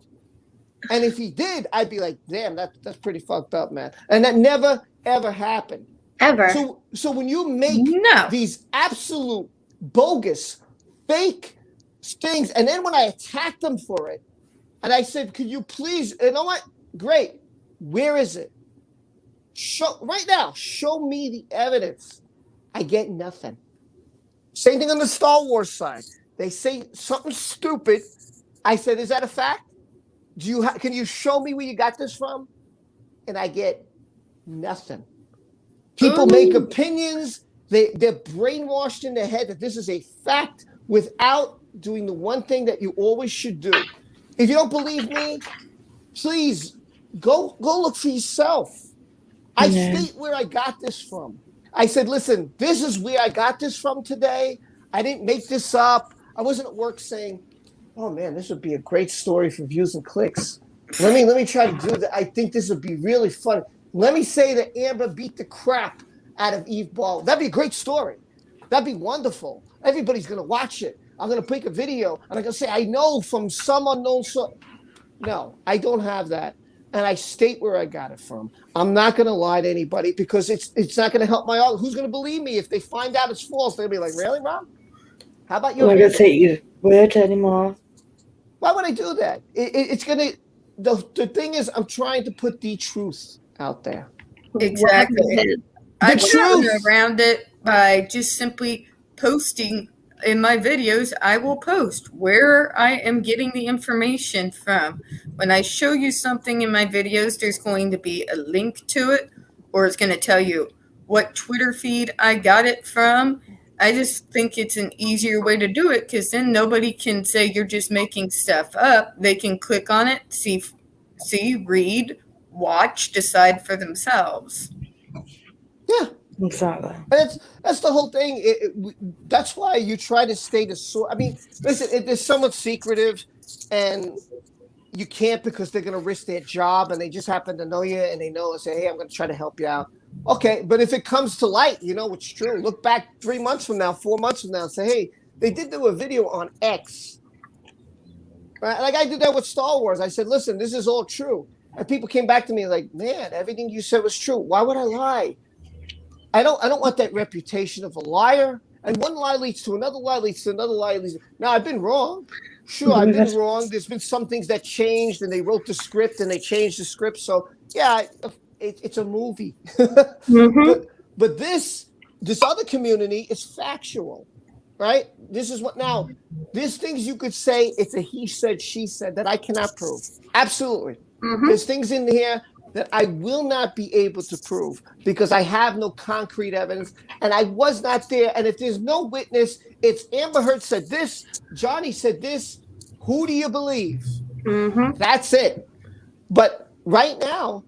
And if he did, I'd be like, damn, that's pretty fucked up, man. And that never, ever happened. Ever. So when you make No. these absolute bogus, fake things, and then when I attacked them for it, and I said, could you please, you know what? Great. Where is it? Right now, show me the evidence. I get nothing. Same thing on the Star Wars side. They say something stupid. I said, is that a fact? Can you show me where you got this from? And I get nothing. People make opinions. They're brainwashed in their head that this is a fact without doing the one thing that you always should do. If you don't believe me, please go look for yourself. I state where I got this from. I said, listen, this is where I got this from today. I didn't make this up. I wasn't at work saying, oh man, this would be a great story for views and clicks. Let me try to do that. I think this would be really fun. Let me say that Amber beat the crap out of Eve Ball. That'd be a great story. That'd be wonderful. Everybody's going to watch it. I'm going to make a video and I'm going to say, I know from some unknown source. No, I don't have that. And I state where I got it from. I'm not going to lie to anybody because it's not going to help my argument. Who's going to believe me if they find out it's false? They'll be like, really, Rob? How about you? I'm not going to take your word anymore. Why would I do that? It's going to, the thing is, I'm trying to put the truth out there. Exactly. I've gotten around it by just simply posting in my videos. I will post where I am getting the information from. When I show you something in my videos, there's going to be a link to it, or it's going to tell you what Twitter feed I got it from. I just think it's an easier way to do it because then nobody can say you're just making stuff up. They can click on it, see, read, watch, decide for themselves. Yeah. Exactly. That's the whole thing. That's why you try to stay the source. I mean, listen, it's somewhat secretive, and you can't because they're going to risk their job, and they just happen to know you, and they know and say, hey, I'm going to try to help you out. Okay, but if it comes to light, you know it's true. Look back 3 months from now, 4 months from now, and say, hey, they did do a video on X. Right? Like I did that with Star Wars. I said, listen, this is all true. And people came back to me like, man, everything you said was true. Why would I lie? I don't want that reputation of a liar. And one lie leads to another lie leads to another lie leads. Now I've been wrong. Sure, I've been wrong. There's been some things that changed, and they wrote the script and they changed the script. So yeah, it's a movie. But this other community is factual, right? This is what now. There's things you could say it's a he said, she said that I cannot prove. Absolutely. There's things in here that I will not be able to prove because I have no concrete evidence and I was not there. And if there's no witness, it's Amber Heard said this, Johnny said this. Who do you believe? That's it. But right now,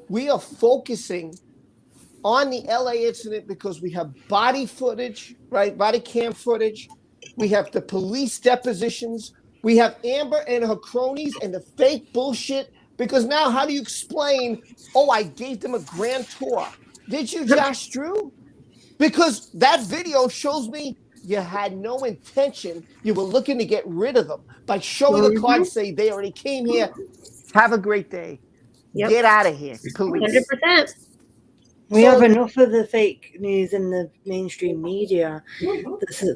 we are focusing on the LA incident because we have body footage, right? Body cam footage. We have the police depositions. We have Amber and her cronies and the fake bullshit. Because now, how do you explain, oh, I gave them a grand tour? Did you, Josh Drew? Because that video shows me you had no intention. You were looking to get rid of them by showing the card, say they already came here. Have a great day. Get out of here, police. 100%. We have enough of the fake news in the mainstream media.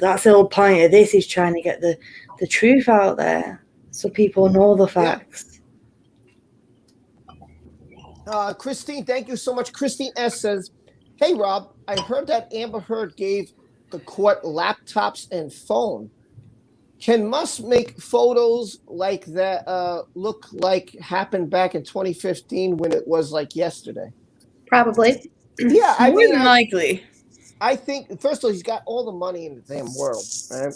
That's the whole point of this, is trying to get the truth out there so people know the facts. Christine, thank you so much. Christine S. says, hey, Rob, I heard that Amber Heard gave the court laptops and phone. Can Musk make photos like that look like happened back in 2015 when it was like yesterday? Probably. Yeah, I More mean, than likely. I think, first of all, he's got all the money in the damn world, right?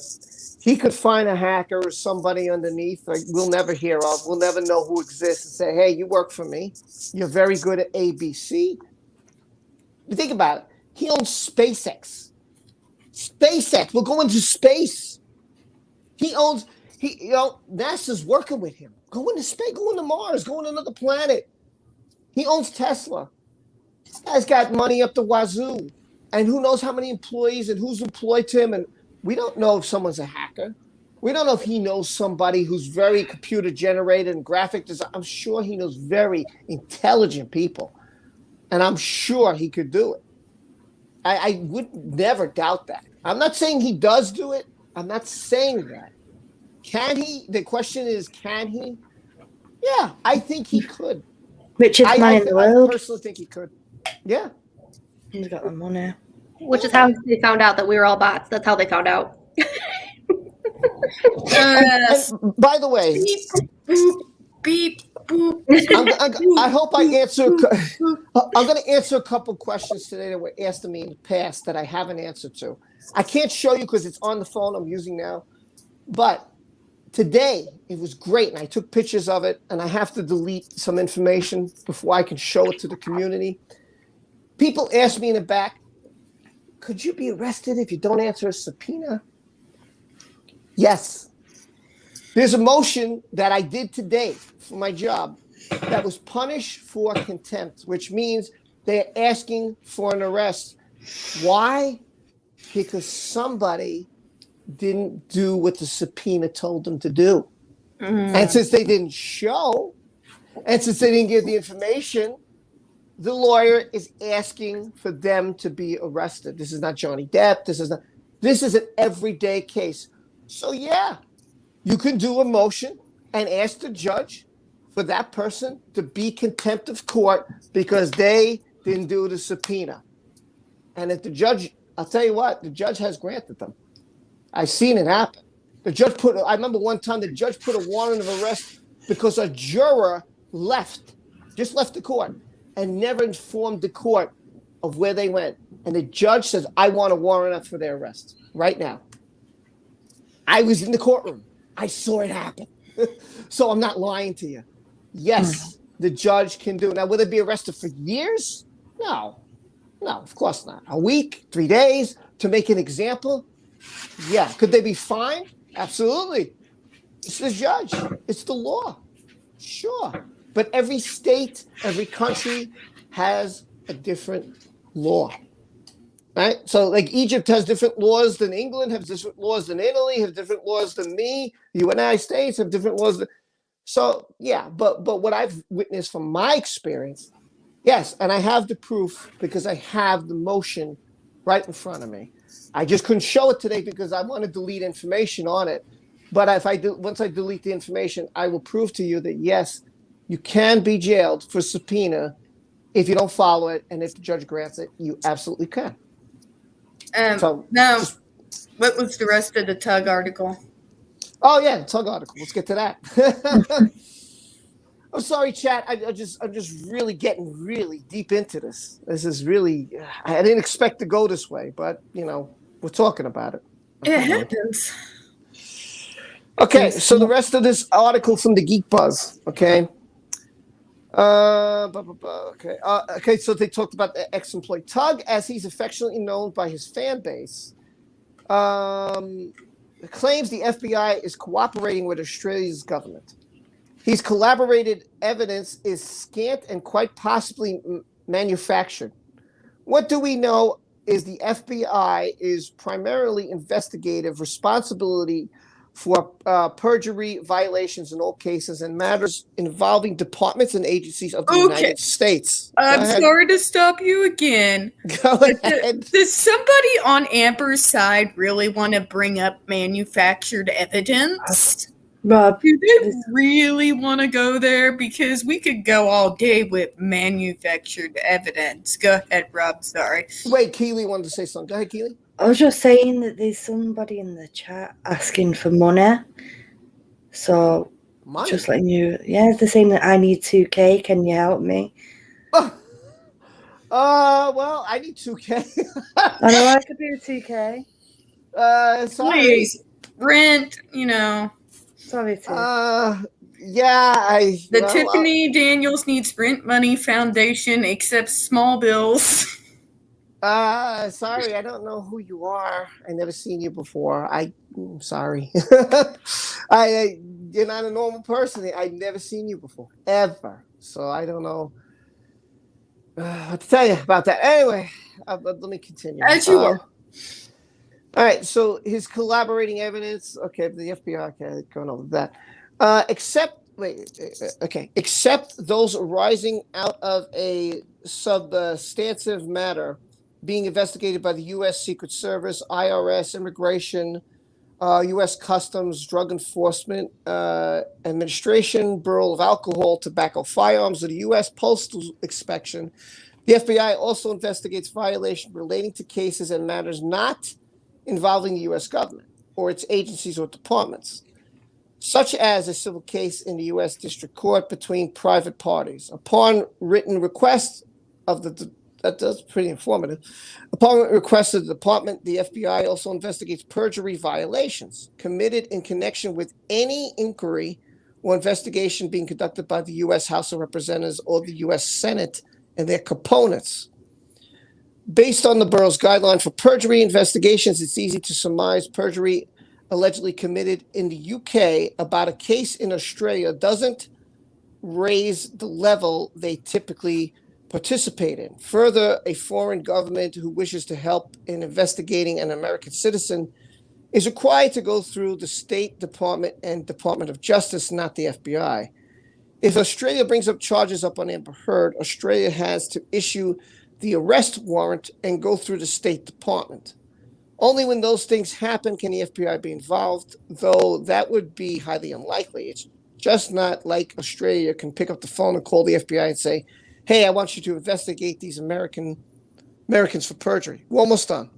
He could find a hacker or somebody underneath like we'll never hear of. We'll never know who exists and say, hey, you work for me. You're very good at ABC. You think about it. He owns SpaceX. SpaceX. We're going to space. NASA's working with him. Going to space, going to Mars, going to another planet. He owns Tesla. This guy's got money up the wazoo. And who knows how many employees and who's employed to him. And we don't know if someone's a hacker. We don't know if he knows somebody who's very computer generated and graphic design. I'm sure he knows very intelligent people, and I'm sure he could do it. I would never doubt that. I'm not saying he does do it. I'm not saying that. Can he? The question is, can he? Yeah, I think he could. Richest man in the world. I personally think he could. Yeah. He's got the money. Which is how they found out that we were all bots. That's how they found out. And by the way, beep, boop. I hope I answer. I'm going to answer a couple questions today that were asked of me in the past that I haven't answered to. I can't show you because it's on the phone I'm using now. But today, it was great, and I took pictures of it, and I have to delete some information before I can show it to the community. People ask me in the back, could you be arrested if you don't answer a subpoena? Yes. There's a motion that I did today for my job that was punished for contempt, which means they're asking for an arrest. Why? Because somebody didn't do what the subpoena told them to do. And since they didn't show, and since they didn't give the information, the lawyer is asking for them to be arrested. This is not Johnny Depp. This is an everyday case. So yeah, you can do a motion and ask the judge for that person to be contempt of court because they didn't do the subpoena. And if the judge, I'll tell you what, the judge has granted them. I've seen it happen. I remember one time the judge put a warrant of arrest because a juror just left the court and never informed the court of where they went. And the judge says, I want a warrant up for their arrest right now. I was in the courtroom. I saw it happen. So I'm not lying to you. Yes, the judge can do it. Now, will they be arrested for years? No, of course not. A week, 3 days to make an example? Yeah. Could they be fined? Absolutely. It's the judge. It's the law. Sure. But every state, every country has a different law. Right? So like Egypt has different laws than England, has different laws than Italy, have different laws than me. The United States have different laws. So yeah, but what I've witnessed from my experience, yes, and I have the proof because I have the motion right in front of me. I just couldn't show it today because I want to delete information on it. But if I do, once I delete the information, I will prove to you that yes, you can be jailed for subpoena if you don't follow it, and if the judge grants it, you absolutely can. What was the rest of the Tug article? Oh yeah, the Tug article. Let's get to that. I'm sorry, chat. I'm just really getting really deep into this. This is really. I didn't expect to go this way, but we're talking about it. It happens. Okay, so the rest of this article from the Geek Buzz. Okay. Okay. So they talked about the ex-employee Tug, as he's affectionately known by his fan base. Claims the FBI is cooperating with Australia's government. He's collaborated evidence is scant and quite possibly manufactured. What do we know is the FBI is primarily investigative responsibility for perjury violations in all cases and matters involving departments and agencies of the United States. I'm sorry to stop you again. Go ahead. Does somebody on Amber's side really want to bring up manufactured evidence? Rob, do they really want to go there? Because we could go all day with manufactured evidence. Go ahead, Rob. Sorry. Wait, Keely wanted to say something. Go ahead, Keely. I was just saying that there's somebody in the chat asking for money. So, just letting you... Yeah, they're saying that I need 2K. Can you help me? Well, I need 2K. I know I could do 2K. Sorry. Please. Rent, Sorry, too. Yeah, Tiffany Daniels needs rent money foundation accepts small bills. Sorry, I don't know who you are. I never seen you before. I'm sorry. You're not a normal person. I've never seen you before, ever. So I don't know what to tell you about that. Anyway, let me continue. As you are. All right, so his collaborating evidence. Okay, the FBI. Okay, going over that. Except those arising out of a substantive matter being investigated by the U.S. Secret Service, IRS, Immigration, U.S. Customs, Drug Enforcement Administration, Bureau of Alcohol, Tobacco, Firearms, or the U.S. Postal Inspection. The FBI also investigates violations relating to cases and matters not involving the U.S. government or its agencies or departments, such as a civil case in the U.S. District Court between private parties. Upon written request of that's pretty informative. Upon request of the department, the FBI also investigates perjury violations committed in connection with any inquiry or investigation being conducted by the U.S. House of Representatives or the U.S. Senate and their components. Based on the borough's guideline for perjury investigations, it's easy to surmise perjury allegedly committed in the UK about a case in Australia doesn't raise the level they typically participate in. Further, a foreign government who wishes to help in investigating an American citizen is required to go through the State Department and Department of Justice, not the FBI. If Australia brings up charges up on Amber Heard, Australia has to issue the arrest warrant and go through the State Department. Only when those things happen can the FBI be involved, though that would be highly unlikely. It's just not like Australia can pick up the phone and call the FBI and say, hey, I want you to investigate these Americans for perjury. We're almost done.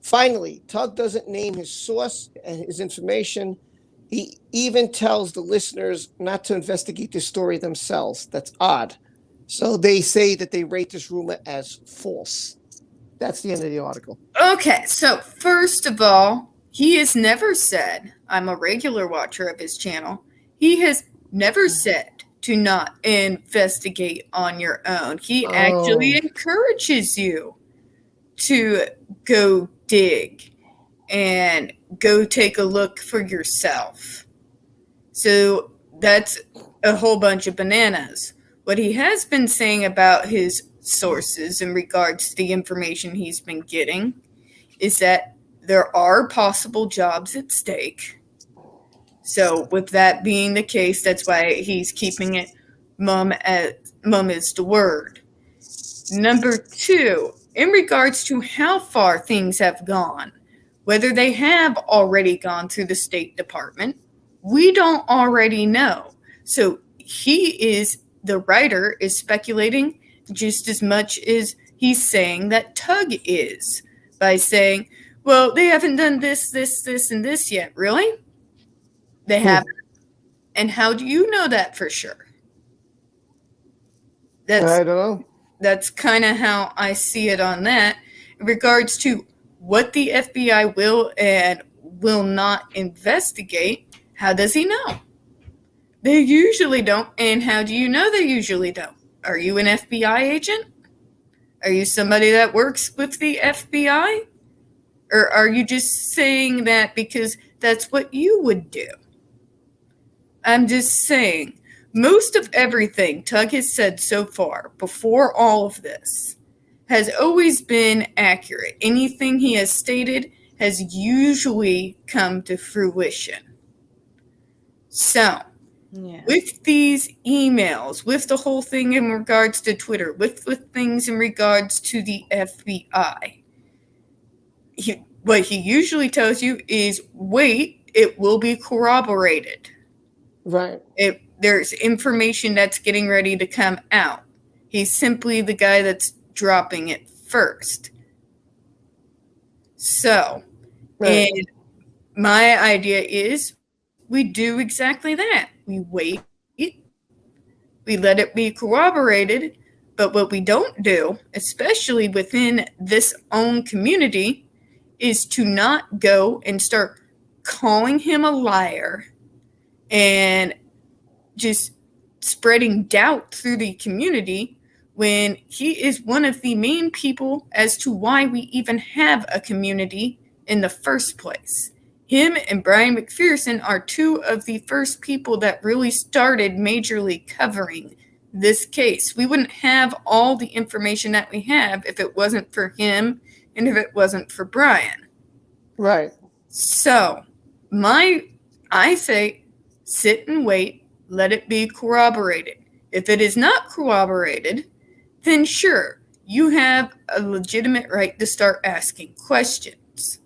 Finally, Tug doesn't name his source and his information. He even tells the listeners not to investigate this story themselves. That's odd. So they say that they rate this rumor as false. That's the end of the article. Okay, so first of all, he has never said, I'm a regular watcher of his channel, he has never said to not investigate on your own. He actually encourages you to go dig and go take a look for yourself. So that's a whole bunch of bananas. What he has been saying about his sources in regards to the information he's been getting is that there are possible jobs at stake. So with that being the case, that's why he's keeping it mum is the word. Number two, in regards to how far things have gone, whether they have already gone through the State Department, we don't already know. So the writer is speculating just as much as he's saying that Tug is, by saying, well, they haven't done this, and this yet. Really? They haven't? And how do you know that for sure? I don't know. That's kind of how I see it on that. In regards to what the FBI will and will not investigate, how does he know? They usually don't. And how do you know they usually don't? Are you an FBI agent? Are you somebody that works with the FBI? Or are you just saying that because that's what you would do? I'm just saying, most of everything Tug has said so far, before all of this, has always been accurate. Anything he has stated has usually come to fruition. So, with these emails, with the whole thing in regards to Twitter, with things in regards to the FBI, what he usually tells you is, wait, it will be corroborated. Right. There's information that's getting ready to come out. He's simply the guy that's dropping it first. So, right. And my idea is we do exactly that. We wait, we let it be corroborated, but what we don't do, especially within this own community, is to not go and start calling him a liar and just spreading doubt through the community when he is one of the main people as to why we even have a community in the first place. Him and Brian McPherson are two of the first people that really started majorly covering this case. We wouldn't have all the information that we have if it wasn't for him and if it wasn't for Brian. Right. So I say sit and wait, let it be corroborated. If it is not corroborated, then sure, you have a legitimate right to start asking questions.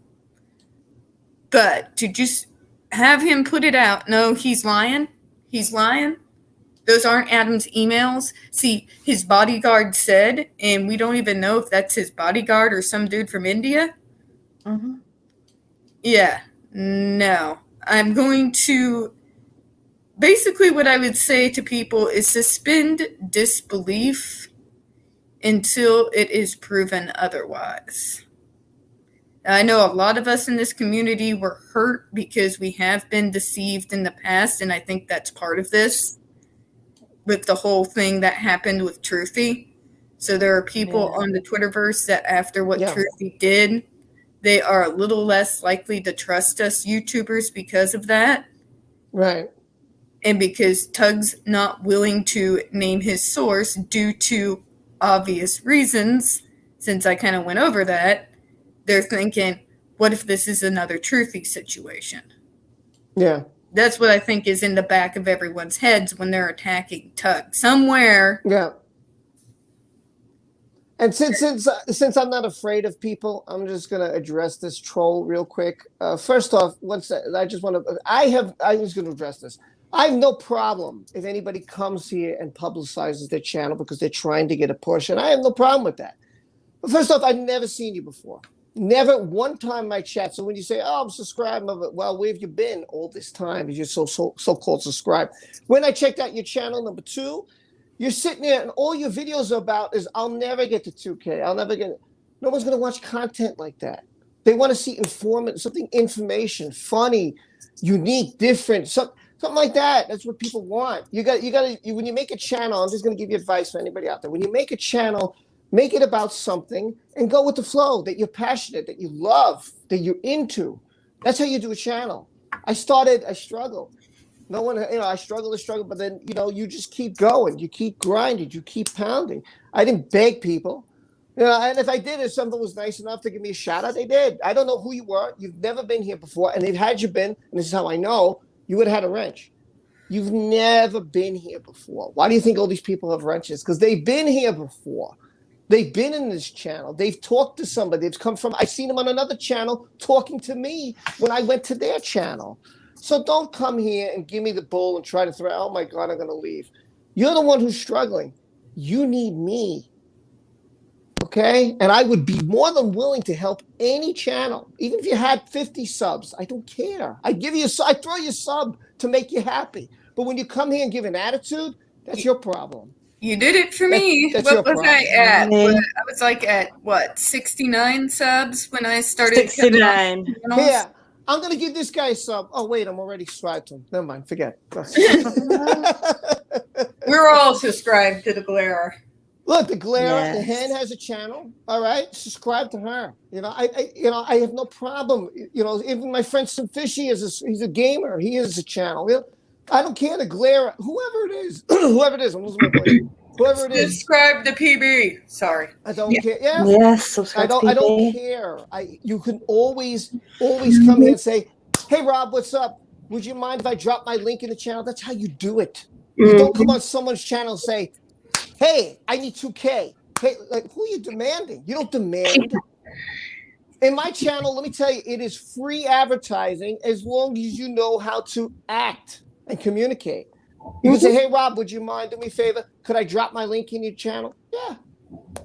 But to just have him put it out, no, he's lying. He's lying. Those aren't Adam's emails. See, his bodyguard said, and we don't even know if that's his bodyguard or some dude from India. Mm-hmm. Yeah, no. I'm going to... Basically, what I would say to people is suspend disbelief until it is proven otherwise. I know a lot of us in this community were hurt because we have been deceived in the past, and I think that's part of this, with the whole thing that happened with Truthy. So there are people on the Twitterverse that after what Truthy did, they are a little less likely to trust us YouTubers because of that. Right. And because Tug's not willing to name his source due to obvious reasons, since I kind of went over that, they're thinking, what if this is another Truthy situation? Yeah. That's what I think is in the back of everyone's heads when they're attacking Tug. Somewhere. Yeah. And since I'm not afraid of people, I'm just gonna address this troll real quick. First off, I'm just gonna address this. I have no problem if anybody comes here and publicizes their channel because they're trying to get a push, and I have no problem with that. But first off, I've never seen you before. Never one time in my chat. So when you say, "Oh, I'm subscribed," well, where have you been all this time? You're so-called subscribed. When I checked out your channel, number 2, you're sitting there and all your videos are about is, "I'll never get to 2K. I'll never get it." No one's gonna watch content like that. They want to see information, funny, unique, different, something like that. That's what people want. You got when you make a channel, I'm just gonna give you advice for anybody out there. When you make a channel, make it about something and go with the flow that you're passionate, that you love, that you're into. That's how you do a channel. I struggled. No one, I struggle, but then, you just keep going. You keep grinding. You keep pounding. I didn't beg people. And if I did, if something was nice enough to give me a shout out, they did. I don't know who you were. You've never been here before. And had you been, and this is how I know, you would have had a wrench. You've never been here before. Why do you think all these people have wrenches? Because they've been here before. They've been in this channel. They've talked to somebody. I've seen them on another channel talking to me when I went to their channel. So don't come here and give me the bull and try to throw, "Oh my God, I'm going to leave." You're the one who's struggling. You need me. Okay? And I would be more than willing to help any channel. Even if you had 50 subs, I don't care. I throw you a sub to make you happy. But when you come here and give an attitude, that's your problem. You did it for me. That's what was I at? Yeah. I was like at, 69 subs when I started? 69. Yeah. I'm going to give this guy a sub. Oh, wait, I'm already subscribed to him. Never mind. Forget. We're all subscribed to the Glare. Look, the Glare, the Yes. hen has a channel. All right, subscribe to her. I have no problem. Even my friend Sim Fishy he's a gamer. He has a channel. I don't care. The Glare, whoever it is, I'm losing my voice. Whoever it is, Subscribe to PB. Sorry. I don't care. Yeah. Yes, subscribe I don't care. You can always come here and say, "Hey, Rob, what's up? Would you mind if I drop my link in the channel?" That's how you do it. You don't come on someone's channel and say, "Hey, I need 2K." Hey, who are you demanding? You don't demand. In my channel, let me tell you, it is free advertising as long as you know how to act and communicate. You can say, "Hey, Rob, would you mind doing me a favor? Could I drop my link in your channel?" Yeah,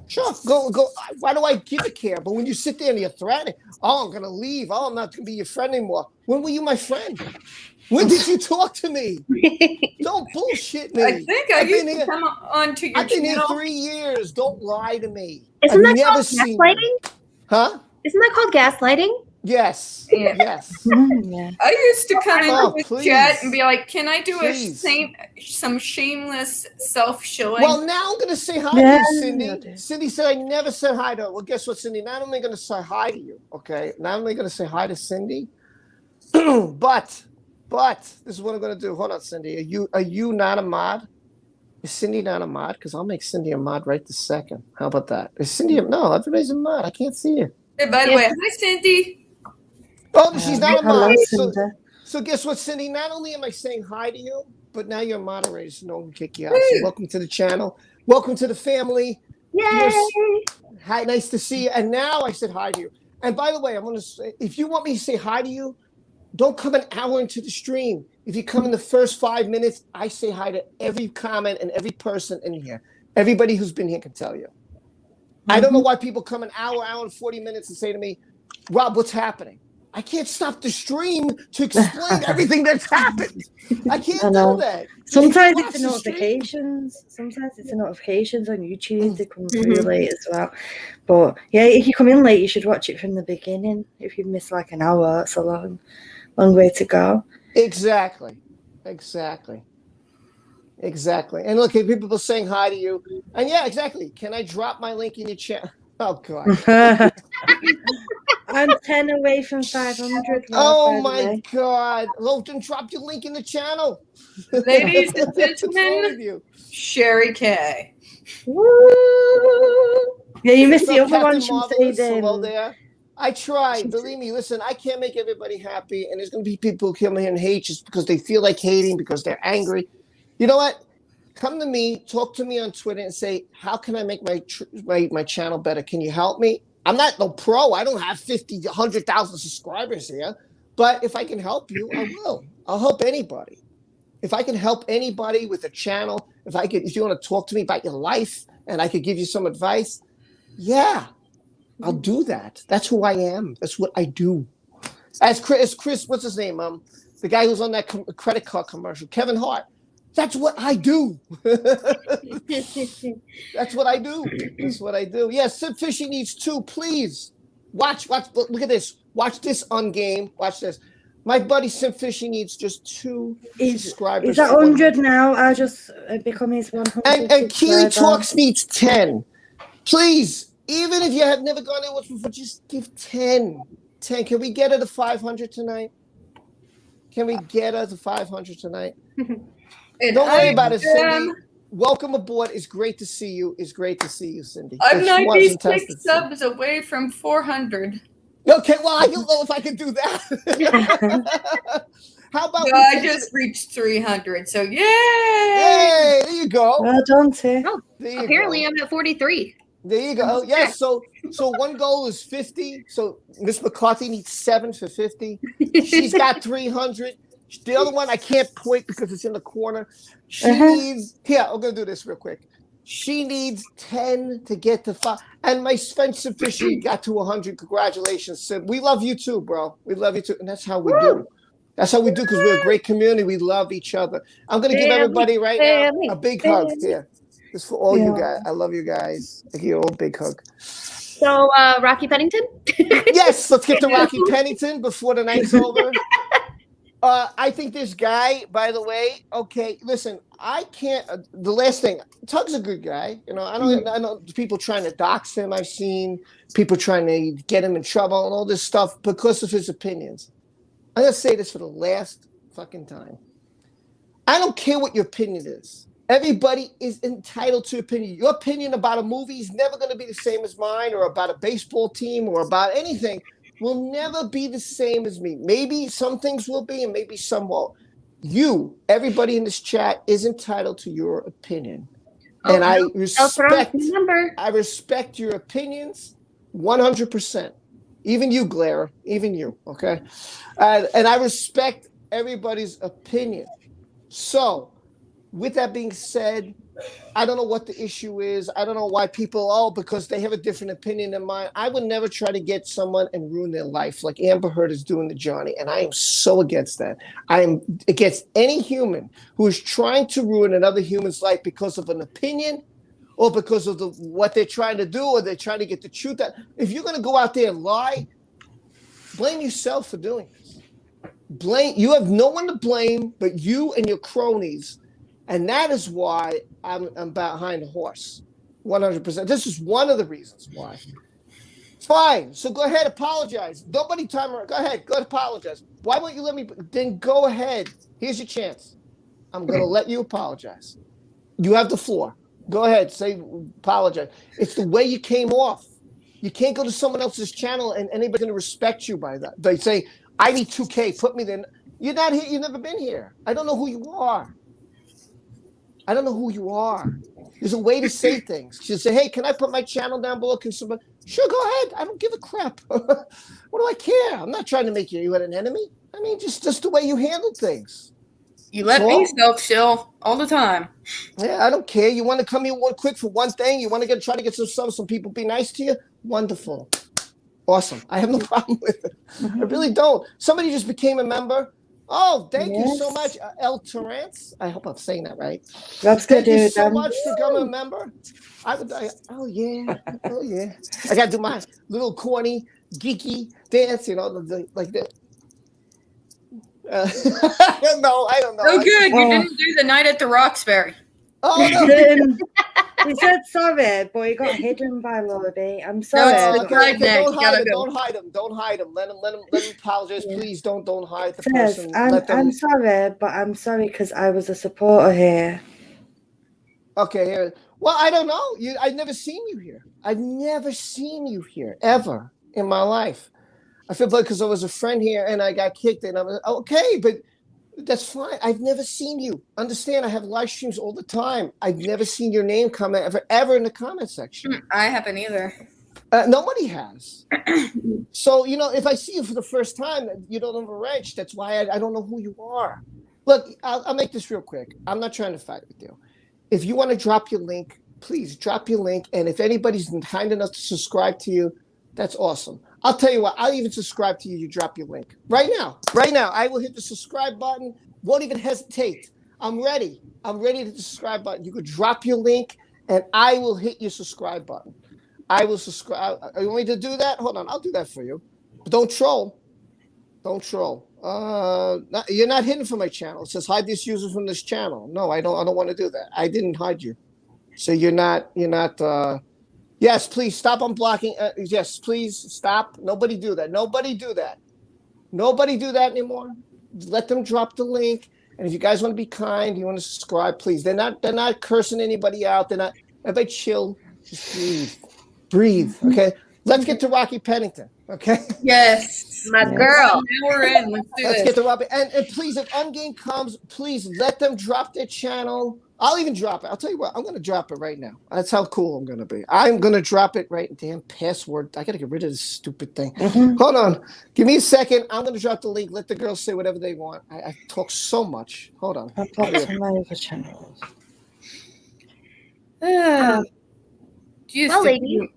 sure. Go. Why do I give a care? But when you sit there and you're threatening, "Oh, I'm going to leave. Oh, I'm not going to be your friend anymore." When were you my friend? When did you talk to me? Don't bullshit me. I think I used to come onto your channel. I've been here 3 years. Don't lie to me. Isn't I've that never called seen gaslighting? you. Huh? Isn't that called gaslighting? Yes. Yeah. Yes. Yeah. I used to come into the please. chat and be like, "Can I do Please. some shameless self-shilling?" Well, now I'm going to say hi Yeah. to you, Cindy. Cindy said I never said hi to her. Well, guess what, Cindy? Not only going to say hi to you, okay? Not only going to say hi to Cindy, but this is what I'm going to do. Hold on, Cindy. Are you not a mod? Is Cindy not a mod? Because I'll make Cindy a mod right this second. How about that? Is Cindy no, everybody's a mod. I can't see you. Hey, by the way, hi, Cindy. Oh, she's not a Hello, mod. Cindy. So guess what, Cindy? Not only am I saying hi to you, but now you're a moderator, so no one can kick you out. So welcome to the channel. Welcome to the family. Yay! Hi, nice to see you. And now I said hi to you. And by the way, I'm going to say, if you want me to say hi to you, don't come an hour into the stream. If you come in the first 5 minutes, I say hi to every comment and every person in here. Everybody who's been here can tell you. I don't know why people come an hour and 40 minutes and say to me, Rob, what's happening? I can't stop the stream to explain everything that's happened. I can't do that. Sometimes it's the notifications. Sometimes it's the notifications on YouTube that come through late as well. But yeah, if you come in late, you should watch it from the beginning. If you miss like an hour, it's a long way to go. Exactly. And look, people saying hi to you. And yeah, exactly. Can I drop my link in your chat? Oh, God. I'm 10 away from 500. Oh, my God. Logan, drop your link in the channel. Ladies and What's wrong gentlemen, with you? Sherry K. Woo! Yeah, you missed the other one. Hello there. I tried. Believe me, listen, I can't make everybody happy. And there's going to be people who come here and hate just because they feel like hating, because they're angry. You know what? Come to me, talk to me on Twitter and say, how can I make my channel better? Can you help me? I'm not no pro. I don't have 50, 100,000 subscribers here. But if I can help you, I will. I'll help anybody. If I can help anybody with a channel, if you want to talk to me about your life and I could give you some advice, yeah, I'll do that. That's who I am. That's what I do. As Chris, what's his name? The guy who's on that credit card commercial, Kevin Hart. That's what I do. That's what I do. That's what I do. Yeah, Sid Fishy needs 2. Please watch. Look at this. Watch this on game. Watch this. My buddy Sim Fishy needs just 2 subscribers. He's at 100 now. I just become his 100. And Keely Talks needs 10. Please, even if you have never gone in with before, just give 10. 10. Can we get her to 500 tonight? Can we get her to 500 tonight? Don't worry about it, Cindy. Welcome aboard. It's great to see you. It's great to see you, Cindy. I'm 96 subs away from 400. Okay, well, I don't know if I can do that. How about I just reached 300, so yay! Hey, there you go. Well done, Tim. Oh, apparently I'm at 43. There you go. Oh, yes. So one goal is 50. So Miss McCarthy needs 7 for 50. She's got 300. The other one I can't point because it's in the corner. She needs. Here, I'm gonna do this real quick. She needs 10 to get to 5. And my Spencer Fishy got to 100. Congratulations, Sid. We love you too, bro. We love you too, and that's how we do. That's how we do, because we're a great community. We love each other. I'm gonna give everybody right now a big hug here. This for all you guys. I love you guys. I give you a big hug. So, Rocky Pennington? Yes, let's get to Rocky Pennington before the night's over. I think this guy, by the way, okay, listen, I can't, the last thing, Tug's a good guy. You know, I know people trying to dox him. I've seen people trying to get him in trouble and all this stuff because of his opinions. I'm going to say this for the last fucking time. I don't care what your opinion is. Everybody is entitled to opinion. Your opinion about a movie is never going to be the same as mine, or about a baseball team, or about anything. Will never be the same as me. Maybe some things will be, and maybe some won't. You, everybody in this chat, is entitled to your opinion. And I respect your opinions 100%. Even you, Glare, even you, okay? And I respect everybody's opinion. So, with that being said, I don't know what the issue is. I don't know why people, because they have a different opinion than mine. I would never try to get someone and ruin their life like Amber Heard is doing to Johnny. And I am so against that. I am against any human who is trying to ruin another human's life because of an opinion, or because of what they're trying to do, or they're trying to get the truth out. If you're going to go out there and lie, blame yourself for doing this. You have no one to blame but you and your cronies. And that is why I'm behind the horse, 100%. This is one of the reasons why. Fine. So go ahead, apologize. Nobody time around. Go ahead, apologize. Why won't you let me? Then go ahead. Here's your chance. I'm going to let you apologize. You have the floor. Go ahead, say apologize. It's the way you came off. You can't go to someone else's channel and anybody's going to respect you by that. They say, I need 2K. Put me there. You're not here. You've never been here. I don't know who you are. I don't know who you are. There's a way to say things. She'll say, hey, can I put my channel down below? Can somebody? Sure, go ahead. I don't give a crap. What do I care? I'm not trying to make you an enemy. I mean, just the way you handle things. You let me self-shill all the time. Yeah, I don't care. You want to come here one quick for one thing? You want to try to get some people be nice to you? Wonderful. Awesome. I have no problem with it. I really don't. Somebody just became a member. Oh, thank you so much, El Torrance. I hope I'm saying that right. That's good, Thank you dude. so much for becoming a member. Oh yeah. I got to do my little corny, geeky dance, like that. I don't know. Oh, good. You didn't do the night at the Roxbury. Oh, no. He said sorry, but he got hidden by Lodi. I'm sorry. No, Okay, don't hide him. Don't hide him. Let him apologize. Yeah. Please don't hide the person. I'm sorry, but I'm sorry because I was a supporter here. Okay, here. Well, I don't know. I've never seen you here. I've never seen you here ever in my life. I feel like because I was a friend here and I got kicked and I was okay, but that's fine. I've never seen you. Understand? I have live streams all the time. I've never seen your name come ever in the comment section. I haven't either. Nobody has. So if I see you for the first time, you don't have a wrench. That's why I don't know who you are. Look, I'll make this real quick. I'm not trying to fight with you. If you want to drop your link, please drop your link. And if anybody's kind enough to subscribe to you, that's awesome. I'll tell you what, I'll even subscribe to you. You drop your link right now. I will hit the subscribe button. Won't even hesitate. I'm ready. I'm ready to hit the subscribe button. You could drop your link and I will hit your subscribe button. I will subscribe. You want me to do that? Hold on. I'll do that for you. But don't troll. You're not hidden from my channel. It says hide this user from this channel. No, I don't want to do that. I didn't hide you. So you're not yes, please stop unblocking. Yes, please stop. Nobody do that. Nobody do that anymore. Let them drop the link. And if you guys want to be kind, you want to subscribe, please. They're not cursing anybody out. Everybody chill. Just breathe. Okay. Let's get to Raquel Pennington. Okay. Yes, my girl. Now we're in. Let's get to Raquel. And please, if Ungame comes, please let them drop their channel. I'll even drop it. I'll tell you what, I'm going to drop it right now. That's how cool I'm going to be. I'm going to drop it right. Damn password. I got to get rid of this stupid thing. Hold on. Give me a second. I'm going to drop the link. Let the girls say whatever they want. I talk so much. Hold on. I'll talk to my other channels. Lady.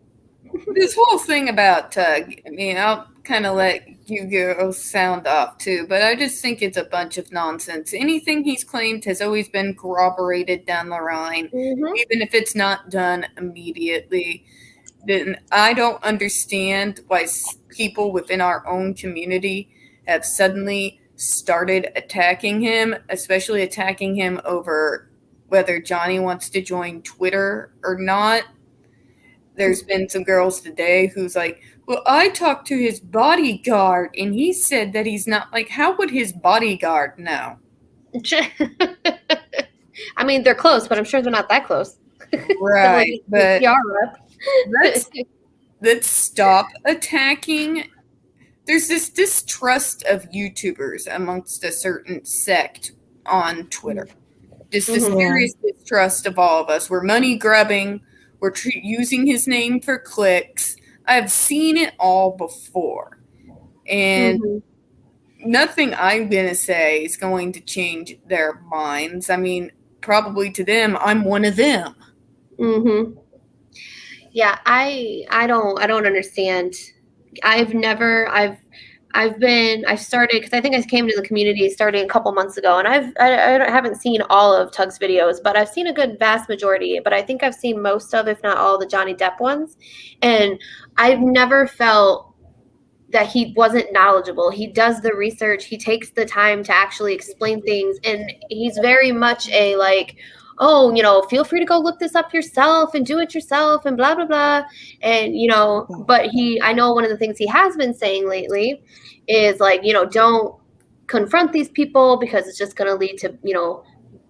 This whole thing about Tug, I'll kind of let you go sound off too, but I just think it's a bunch of nonsense. Anything he's claimed has always been corroborated down the line, even if it's not done immediately. Then I don't understand why people within our own community have suddenly started attacking him, especially attacking him over whether Johnny wants to join Twitter or not. There's been some girls today who's like, well, I talked to his bodyguard and he said that he's not. Like, how would his bodyguard know? I mean, they're close, but I'm sure they're not that close. Right. But let's stop attacking. There's this distrust of YouTubers amongst a certain sect on Twitter. Just a serious distrust of all of us. We're money grubbing. We're using his name for clicks. I've seen it all before. And nothing I'm going to say is going to change their minds. I mean, probably to them, I'm one of them. Yeah, I don't understand. I started, because I think I came to the community starting a couple months ago, and I haven't seen all of Tug's videos, but I've seen a good vast majority, but I think I've seen most of, if not all, the Johnny Depp ones, and I've never felt that he wasn't knowledgeable. He does the research, he takes the time to actually explain things, and he's very much a like, oh, feel free to go look this up yourself and do it yourself and blah, blah, blah. And, but I know one of the things he has been saying lately is like, don't confront these people because it's just going to lead to,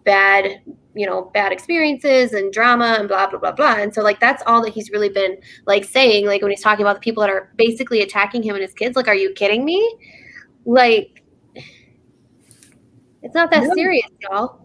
bad experiences and drama and blah, blah, blah, blah. And so like, that's all that he's really been like saying, like when he's talking about the people that are basically attacking him and his kids, like, are you kidding me? Like, it's not that No. serious, y'all.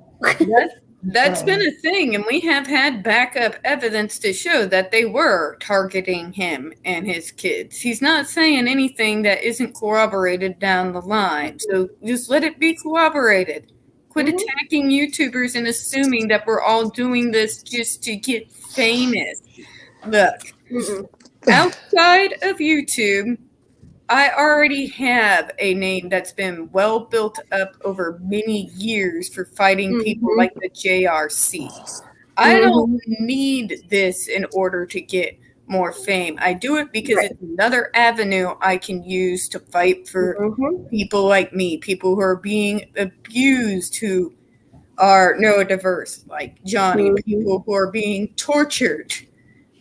That's been a thing, and we have had backup evidence to show that they were targeting him and his kids. He's not saying anything that isn't corroborated down the line, so just let it be corroborated. Quit attacking YouTubers and assuming that we're all doing this just to get famous. Look, outside of YouTube, I already have a name that's been well built up over many years for fighting people like the JRC. I don't need this in order to get more fame. I do it because it's another avenue I can use to fight for people like me, people who are being abused, who are neurodiverse, like Johnny, people who are being tortured,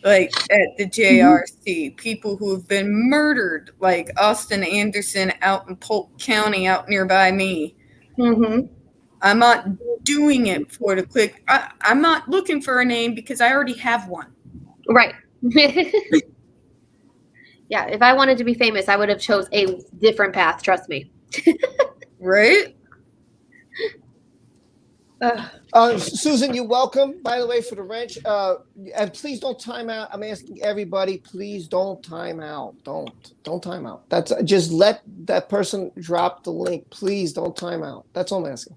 like at the JRC, people who have been murdered, like Austin Anderson out in Polk County, out nearby me. I'm not doing it for the click. I'm not looking for a name because I already have one. Right. Yeah, if I wanted to be famous, I would have chose a different path, trust me. Right? Susan, you're welcome, by the way, for the wrench. And please don't time out. I'm asking everybody, please don't time out. Don't time out. That's just let that person drop the link. Please don't time out. That's all I'm asking.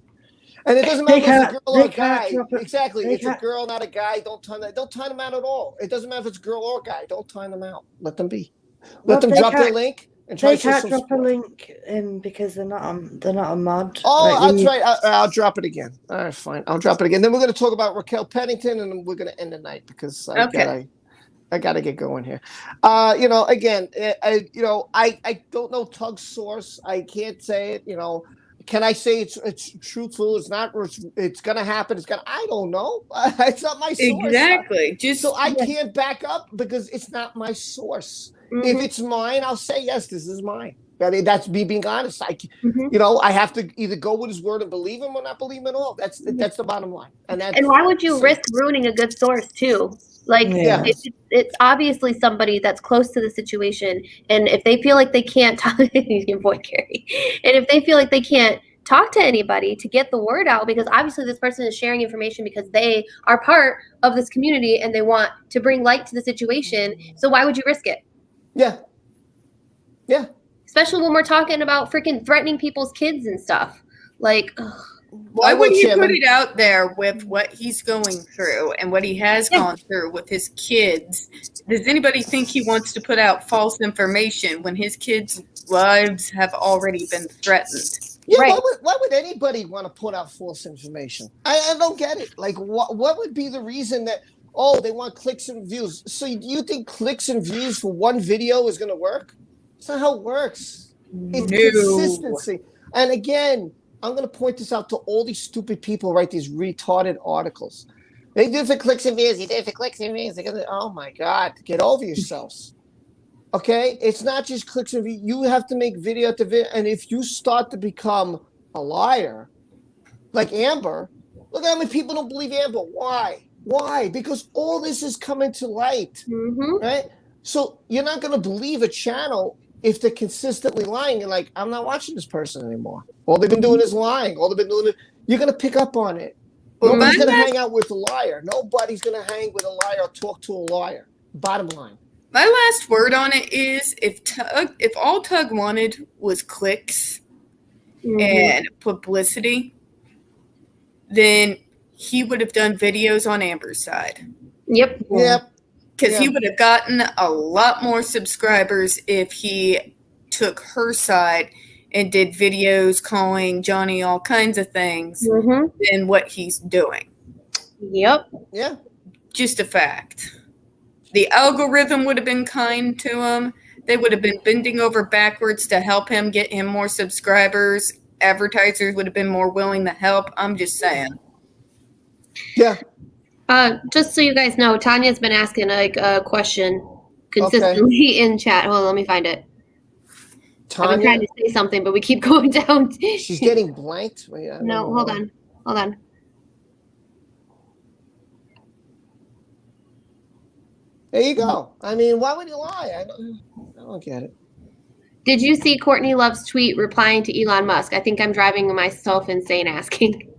And it doesn't matter if it's a girl or a guy. Exactly. It's a girl, not a guy. Don't time them out at all. It doesn't matter if it's a girl or a guy. Don't time them out. Let them be. Let them drop their link. And try they can't drop a link because they're not a mod. Oh, that's right. I'll drop it again. All right, fine. I'll drop it again. Then we're going to talk about Raquel Pennington, and then we're going to end the night because I got to get going here. Again, I don't know Tug's source. I can't say it. Can I say it's truthful? It's not. It's going to happen. I don't know. It's not my source. Exactly. So I can't back up because it's not my source. If it's mine, I'll say, yes, this is mine. I mean, that's me being honest. I have to either go with his word and believe him or not believe him at all. That's the bottom line. And why would you risk ruining a good source too? Like, it's obviously somebody that's close to the situation. And if they feel like they can't talk, your boy Gary, and if they feel like they can't talk to anybody to get the word out, because obviously this person is sharing information because they are part of this community and they want to bring light to the situation. So why would you risk it? Yeah. Especially when we're talking about freaking threatening people's kids and stuff. Like, why would you put it out there with what he's going through and what he has gone through with his kids? Does anybody think he wants to put out false information when his kids' lives have already been threatened? Yeah, right. Why would anybody want to put out false information? I don't get it. Like, what would be the reason that, they want clicks and views? So you think clicks and views for one video is going to work? That's not how it works. It's consistency. And again, I'm going to point this out to all these stupid people who write these retarded articles. They do it for clicks and views. You did it for clicks and views. Oh, my God. Get over yourselves. Okay? It's not just clicks and views. You have to make video after video. And if you start to become a liar, like Amber, look how many people don't believe Amber. Why? Because all this is coming to light, right? So you're not going to believe a channel if they're consistently lying. You're like, I'm not watching this person anymore. All they've been doing is lying. All they've been doing you're going to pick up on it. Nobody's going to hang out with a liar. Nobody's going to hang with a liar or talk to a liar. Bottom line. My last word on it is if all Tug wanted was clicks and publicity, then he would have done videos on Amber's side. Yep. Because he would have gotten a lot more subscribers if he took her side and did videos calling Johnny all kinds of things than what he's doing. Yep. Yeah. Just a fact. The algorithm would have been kind to him. They would have been bending over backwards to help him get him more subscribers. Advertisers would have been more willing to help. I'm just saying. Yeah. Just so you guys know, Tanya's been asking a question consistently in chat. Hold on, let me find it. Tanya? I've been trying to say something, but we keep going down. She's getting blanked. No, hold on. There you go. I mean, why would you lie? I don't get it. Did you see Courtney Love's tweet replying to Elon Musk? I think I'm driving myself insane asking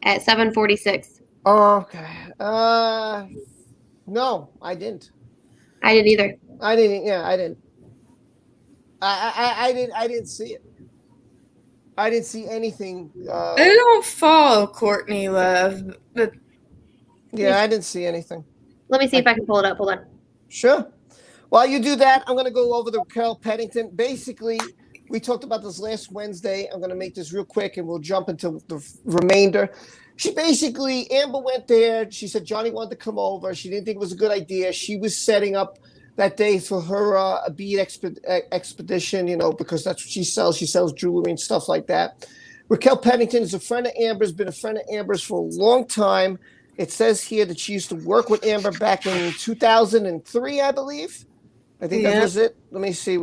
at 7:46. Okay. No, I didn't. I didn't either. I didn't. Yeah, I didn't. I didn't. I didn't see it. I didn't see anything. I don't follow Courtney Love, but Yeah, I didn't see anything. Let me see if I can pull it up. Hold on. Sure. While you do that, I'm going to go over the Raquel Pennington. Basically, we talked about this last Wednesday. I'm going to make this real quick, and we'll jump into the remainder. She basically, Amber went there. She said Johnny wanted to come over. She didn't think it was a good idea. She was setting up that day for her a bead expedition, because that's what she sells. She sells jewelry and stuff like that. Raquel Pennington is a friend of Amber's, been a friend of Amber's for a long time. It says here that she used to work with Amber back in 2003, I believe. I think that was it. Let me see.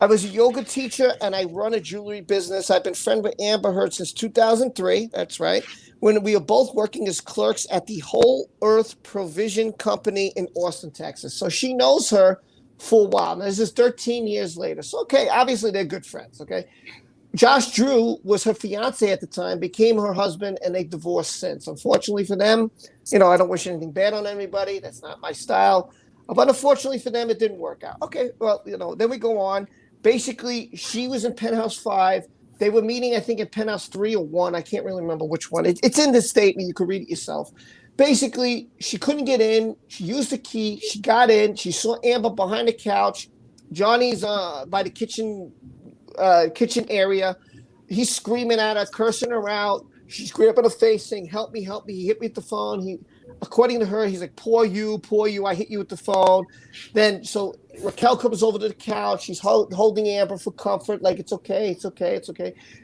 I was a yoga teacher and I run a jewelry business. I've been friends with Amber Heard since 2003. That's right. When we were both working as clerks at the Whole Earth Provision Company in Austin, Texas. So she knows her for a while. Now, this is 13 years later. So, okay, obviously they're good friends, okay? Josh Drew was her fiance at the time, became her husband, and they divorced since. Unfortunately for them, I don't wish anything bad on anybody. That's not my style. But unfortunately for them, it didn't work out. Okay, well, then we go on. Basically, she was in Penthouse 5. They were meeting, I think, in Penthouse 3 or 1. I can't really remember which one. It's in this statement. You could read it yourself. Basically, she couldn't get in. She used the key. She got in. She saw Amber behind the couch. Johnny's by the kitchen area. He's screaming at her, cursing her out. She's grabbing her face, saying, "Help me, help me." He hit me with the phone. According to her, he's like, poor you. I hit you with the phone. Then, so Raquel comes over to the couch. She's holding Amber for comfort. Like, it's okay.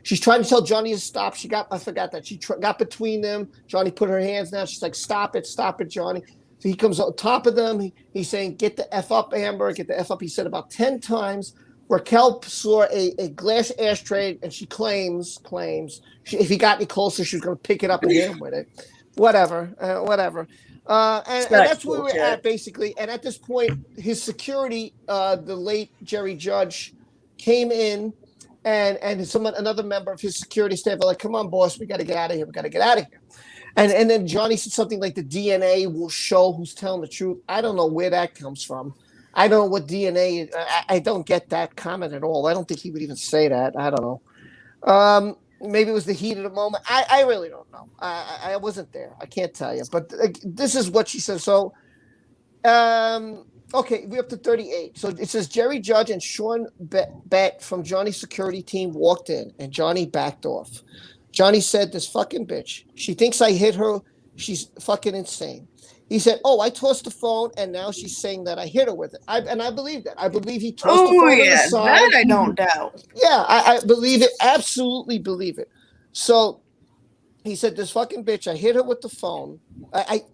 She's trying to tell Johnny to stop. I forgot that. She got between them. Johnny put her hands down. She's like, stop it, Johnny. So he comes on top of them. He's saying, get the F up, Amber. Get the F up. He said about 10 times. Raquel saw a glass ashtray, and she claims if he got any closer, she was going to pick it up and hit him with it. Whatever. And that's where we're at, basically. And at this point, his security, the late Jerry Judge, came in, and another member of his security staff were like, "Come on, boss, we got to get out of here. And then Johnny said something like the DNA will show who's telling the truth. I don't know where that comes from. I don't know what DNA is. I don't get that comment at all. I don't think he would even say that. I don't know. Maybe it was the heat of the moment. I really don't know. I wasn't there. I can't tell you. But this is what she said. So, okay, we're up to 38. So it says Jerry Judge and Sean Bett from Johnny's security team walked in, and Johnny backed off. Johnny said, "This fucking bitch. She thinks I hit her. She's fucking insane." He said, "Oh, I tossed the phone, and now she's saying that I hit her with it." And I believe that. I believe he tossed the phone on the side. That I don't doubt. Yeah, I believe it. Absolutely believe it. So he said, "This fucking bitch, I hit her with the phone.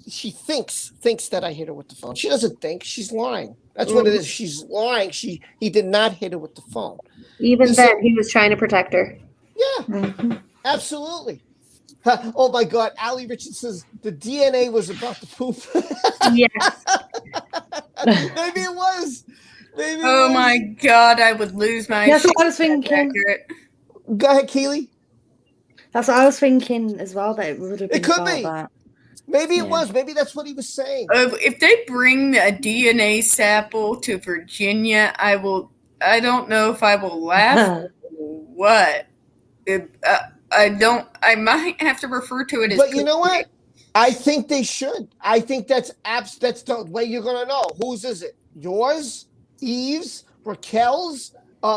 She thinks that I hit her with the phone. She doesn't think. She's lying. That's what it is. She's lying. He did not hit her with the phone." Even then, he was trying to protect her. Yeah, absolutely. Oh my God, Allie Richards says the DNA was about to poop. Yes. Maybe it was. Oh my God, I would lose my. That's what I was thinking. Go ahead, Keely. That's what I was thinking as well. That it would have been. It could about be. That. Maybe it was. Maybe that's what he was saying. If they bring a DNA sample to Virginia, I will. I don't know if I will laugh. What? I don't. I might have to refer to it as. But you know what? I think they should. I think that's the way you're gonna know. Whose is it? Yours, Eve's, Raquel's,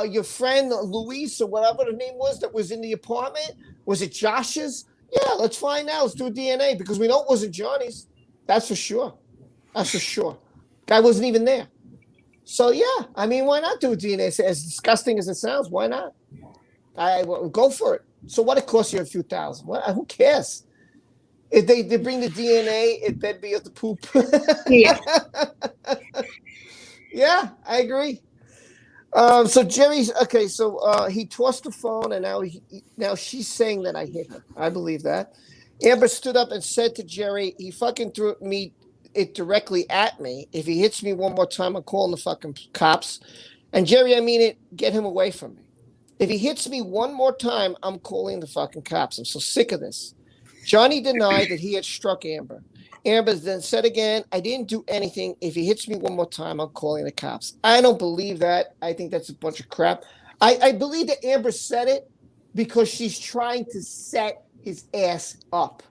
your friend Luis or whatever the name was that was in the apartment. Was it Josh's? Yeah, let's find out. Let's do a DNA because we know it wasn't Johnny's. That's for sure. Guy wasn't even there. So yeah, I mean, why not do a DNA? As disgusting as it sounds, why not? Go for it. So what? It costs you a few thousand. Who cares? If they bring the DNA, it better be of the poop. Yeah. Yeah, I agree. So Jerry's okay. So he tossed the phone, and now she's saying that I hit her. I believe that. Amber stood up and said to Jerry, "He fucking threw it directly at me. If he hits me one more time, I'm calling the fucking cops." And Jerry, I mean it, get him away from me. If he hits me one more time, I'm calling the fucking cops. I'm so sick of this. Johnny denied that he had struck Amber. Amber then said again, I didn't do anything. If he hits me one more time, I'm calling the cops. I don't believe that. I think that's a bunch of crap. I believe that Amber said it because she's trying to set his ass up.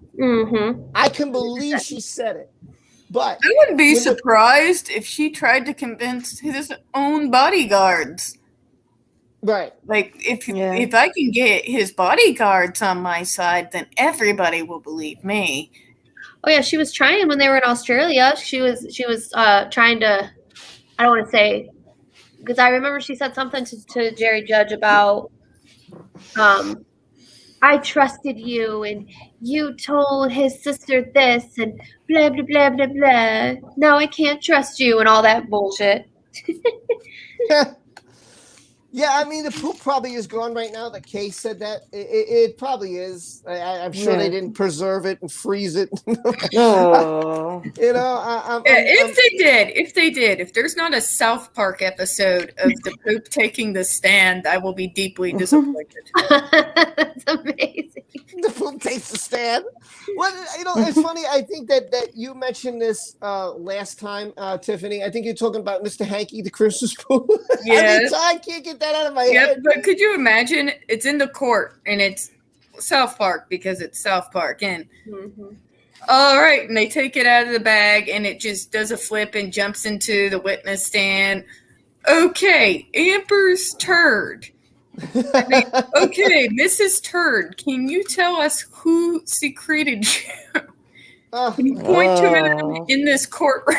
I can believe she said it. But I wouldn't be surprised if she tried to convince his own bodyguards. Right. Like, if I can get his bodyguards on my side, then everybody will believe me. Oh yeah, she was trying when they were in Australia. She was trying to. I don't want to say, because I remember she said something to Jerry Judge about, I trusted you and you told his sister this and blah blah blah blah blah. Now I can't trust you and all that bullshit. Yeah, I mean, the poop probably is gone right now. The case said that. It probably is. I'm sure they didn't preserve it and freeze it. Oh. If they did, if there's not a South Park episode of the poop taking the stand, I will be deeply disappointed. That's amazing. The poop takes the stand. Well, it's funny. I think that you mentioned this last time, Tiffany. I think you're talking about Mr. Hanky, the Christmas poop. Yes. I can't get that out of my head. But could you imagine? It's in the court and it's South Park because it's South Park. And all right, and they take it out of the bag and it just does a flip and jumps into the witness stand. Okay, Amber's turd. Okay, Mrs. Turd, can you tell us who secreted you? Can you point to it in this courtroom?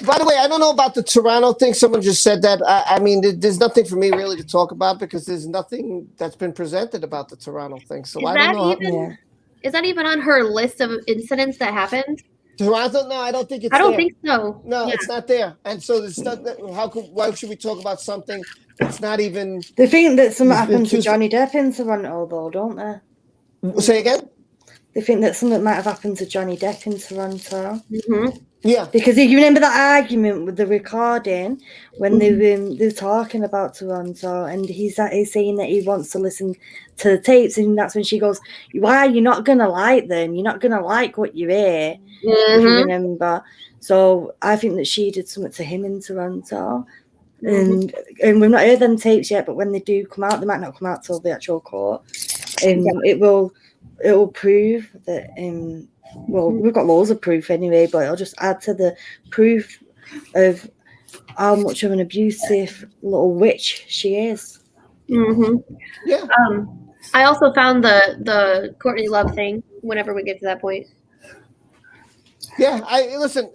By the way, I don't know about the Toronto thing. Someone just said that. I mean, there's nothing for me really to talk about because there's nothing that's been presented about the Toronto thing. So I don't know. Is that even on her list of incidents that happened? Toronto? No, I don't think it's. I don't think so. No, it's not there. And so there's stuff that. Why should we talk about something that's not even? They think that something happened to Johnny Depp in Toronto, though, don't they? Say again. They think that something might have happened to Johnny Depp in Toronto. Yeah, because you remember that argument with the recording when they were talking about Toronto, and he's saying that he wants to listen to the tapes, and that's when she goes, "Why you're not gonna like them? You're not gonna like what you hear." If you remember, so I think that she did something to him in Toronto, and we've not heard them tapes yet. But when they do come out, they might not come out till the actual court, and it will prove that. Well, we've got loads of proof anyway, but it'll just add to the proof of how much of an abusive little witch she is. Yeah. I also found the Courtney Love thing whenever we get to that point. Yeah, listen,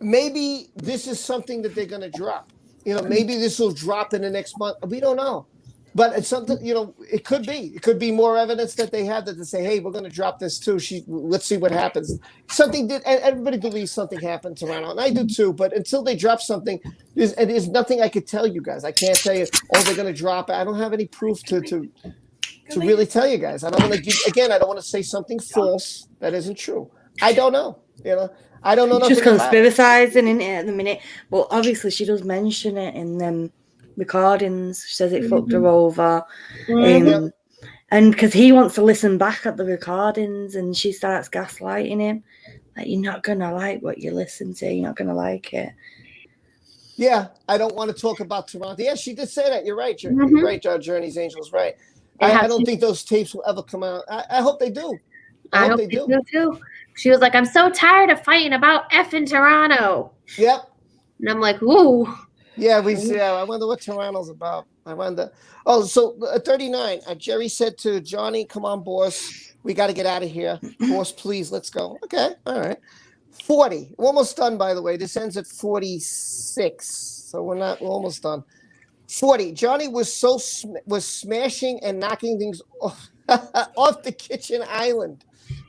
maybe this is something that they're going to drop. Maybe this will drop in the next month. We don't know. But it's something, it could be. It could be more evidence that they have that they say, hey, we're going to drop this too. Let's see what happens. Something did, and everybody believes something happened to Toronto, and I do too. But until they drop something, there's nothing I could tell you guys. I can't tell you, they're going to drop it. I don't have any proof to really tell you guys. I don't want to give, again, I don't want to say something false that isn't true. I don't know, I don't know nothing just conspiracizing in it at the minute. Well, obviously she does mention it in them recordings. She says it fucked her over, and because he wants to listen back at the recordings, and she starts gaslighting him, like, you're not gonna like what you listen to, you're not gonna like it. Yeah, I don't want to talk about Toronto. Yeah, she did say that. You're right. You're right. Journey's Angel's right. I don't think those tapes will ever come out. I hope they do. I hope they do too. She was like, I'm so tired of fighting about effing Toronto. Yep. And I'm like, ooh. Yeah, I wonder what Toronto's about. I wonder. Oh, so 39. Jerry said to Johnny, come on, boss. We got to get out of here. Boss, please, let's go. Okay, all right. 40. We're almost done, by the way. This ends at 46. So we're almost done. 40. Johnny was smashing and knocking things off the kitchen island.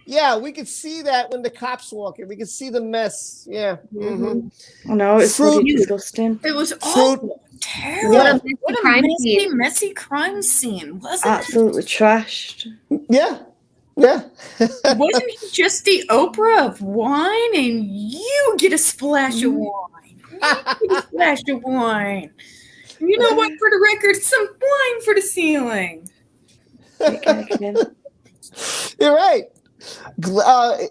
Yeah, we could see that when the cops walk in. We could see the mess. Yeah. I know, it's really disgusting. It was awful. Terrible. What a messy crime scene, wasn't it? Absolutely trashed. Yeah. Wasn't he just the Oprah of wine, and you get a splash of wine? You get a splash of wine. You know what? For the record, some wine for the ceiling. You're right.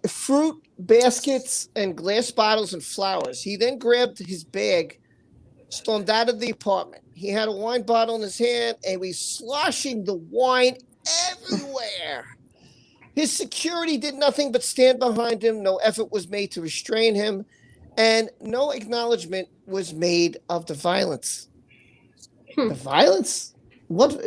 Fruit baskets and glass bottles and flowers. He then grabbed his bag, stormed out of the apartment. He had a wine bottle in his hand and was sloshing the wine everywhere. His security did nothing but stand behind him. No effort was made to restrain him, and no acknowledgement was made of the violence. The violence? What?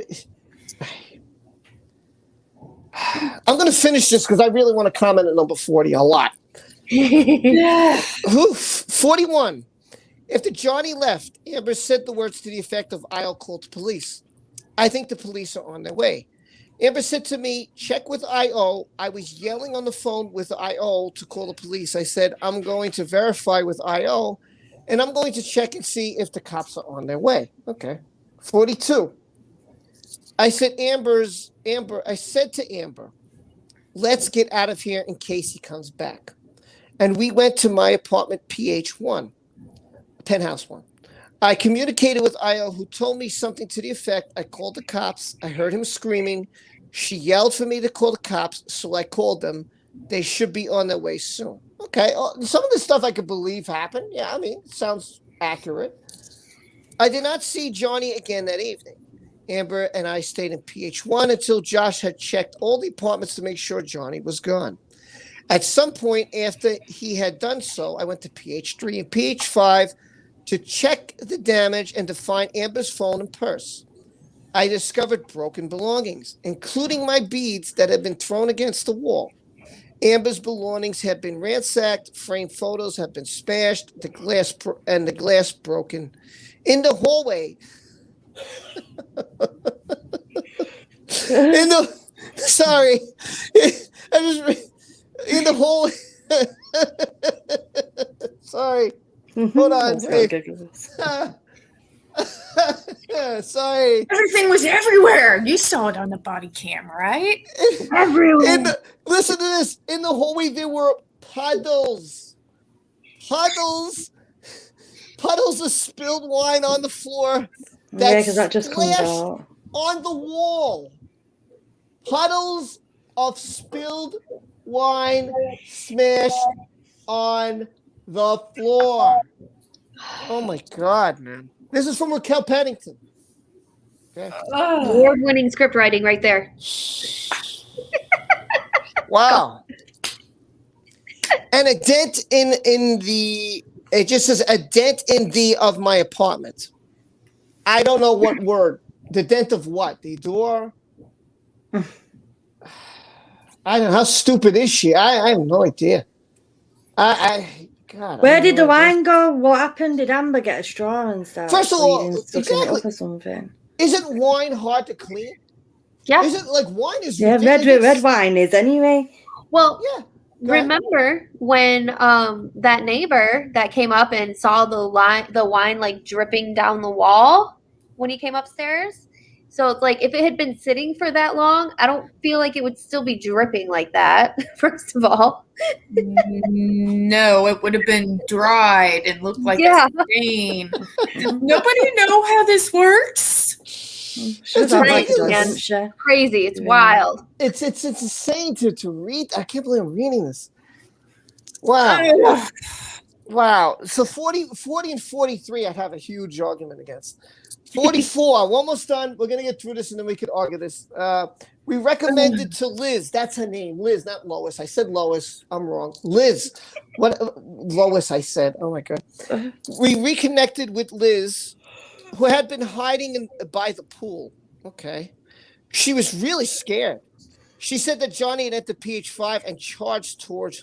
I'm going to finish this because I really want to comment at number 40 a lot. 41. After Johnny left, Amber said the words to the effect of, "I'll call the police. I think the police are on their way." Amber said to me, "Check with IO." I was yelling on the phone with IO to call the police. I said, "I'm going to verify with IO, and I'm going to check and see if the cops are on their way." Okay. 42. I said to Amber, "Let's get out of here in case he comes back." And we went to my apartment, PH1, penthouse 1. I communicated with IO, who told me something to the effect, I called the cops. I heard him screaming. She yelled for me to call the cops, so I called them. They should be on their way soon. Okay, some of the stuff I could believe happened. Yeah, I mean, it sounds accurate. I did not see Johnny again that evening. Amber and I stayed in PH1 until Josh had checked all the apartments to make sure Johnny was gone. At some point after he had done so, I went to PH3 and PH5 to check the damage and to find Amber's phone and purse. I discovered broken belongings, including my beads that had been thrown against the wall. Amber's belongings had been ransacked, framed photos had been smashed, the glass broken. In the hallway, in the hallway. Sorry. Hold on. Sorry. Everything was everywhere. You saw it on the body cam, right? Everywhere. Listen to this. In the hallway, there were puddles of spilled wine on the floor. Because that just comes out. On the wall. Puddles of spilled wine smashed on the floor. Oh my God, man. This is from Raquel Pennington. Okay. Award-winning script writing right there. Wow. And a dent in the, it just says a dent in the of my apartment. I don't know what word. The dent of what? The door? I don't know. How stupid is she? I have no idea. God. Where did the wine go? What happened? Did Amber get a straw and stuff? First of all, exactly. It up or something? Isn't wine hard to clean? Yeah. Isn't like wine is red wine is anyway. Well, yeah. Remember when that neighbor that came up and saw the wine like dripping down the wall when he came upstairs? So it's like if it had been sitting for that long, I don't feel like it would still be dripping like that, first of all. No, it would have been dried and looked like a stain. Nobody know how this works? It's crazy. It's wild. It's insane to read. I can't believe I'm reading this. Wow. Wow. So 40 and 43, I'd have a huge argument against. 44, we're almost done. We're going to get through this and then we could argue this. We recommended to Liz. That's her name. Liz, not Lois. I said Lois. I'm wrong. Liz. What? Lois, I said. Oh, my God. We reconnected with Liz, who had been hiding by the pool. Okay. She was really scared. She said that Johnny had entered PH5 and charged toward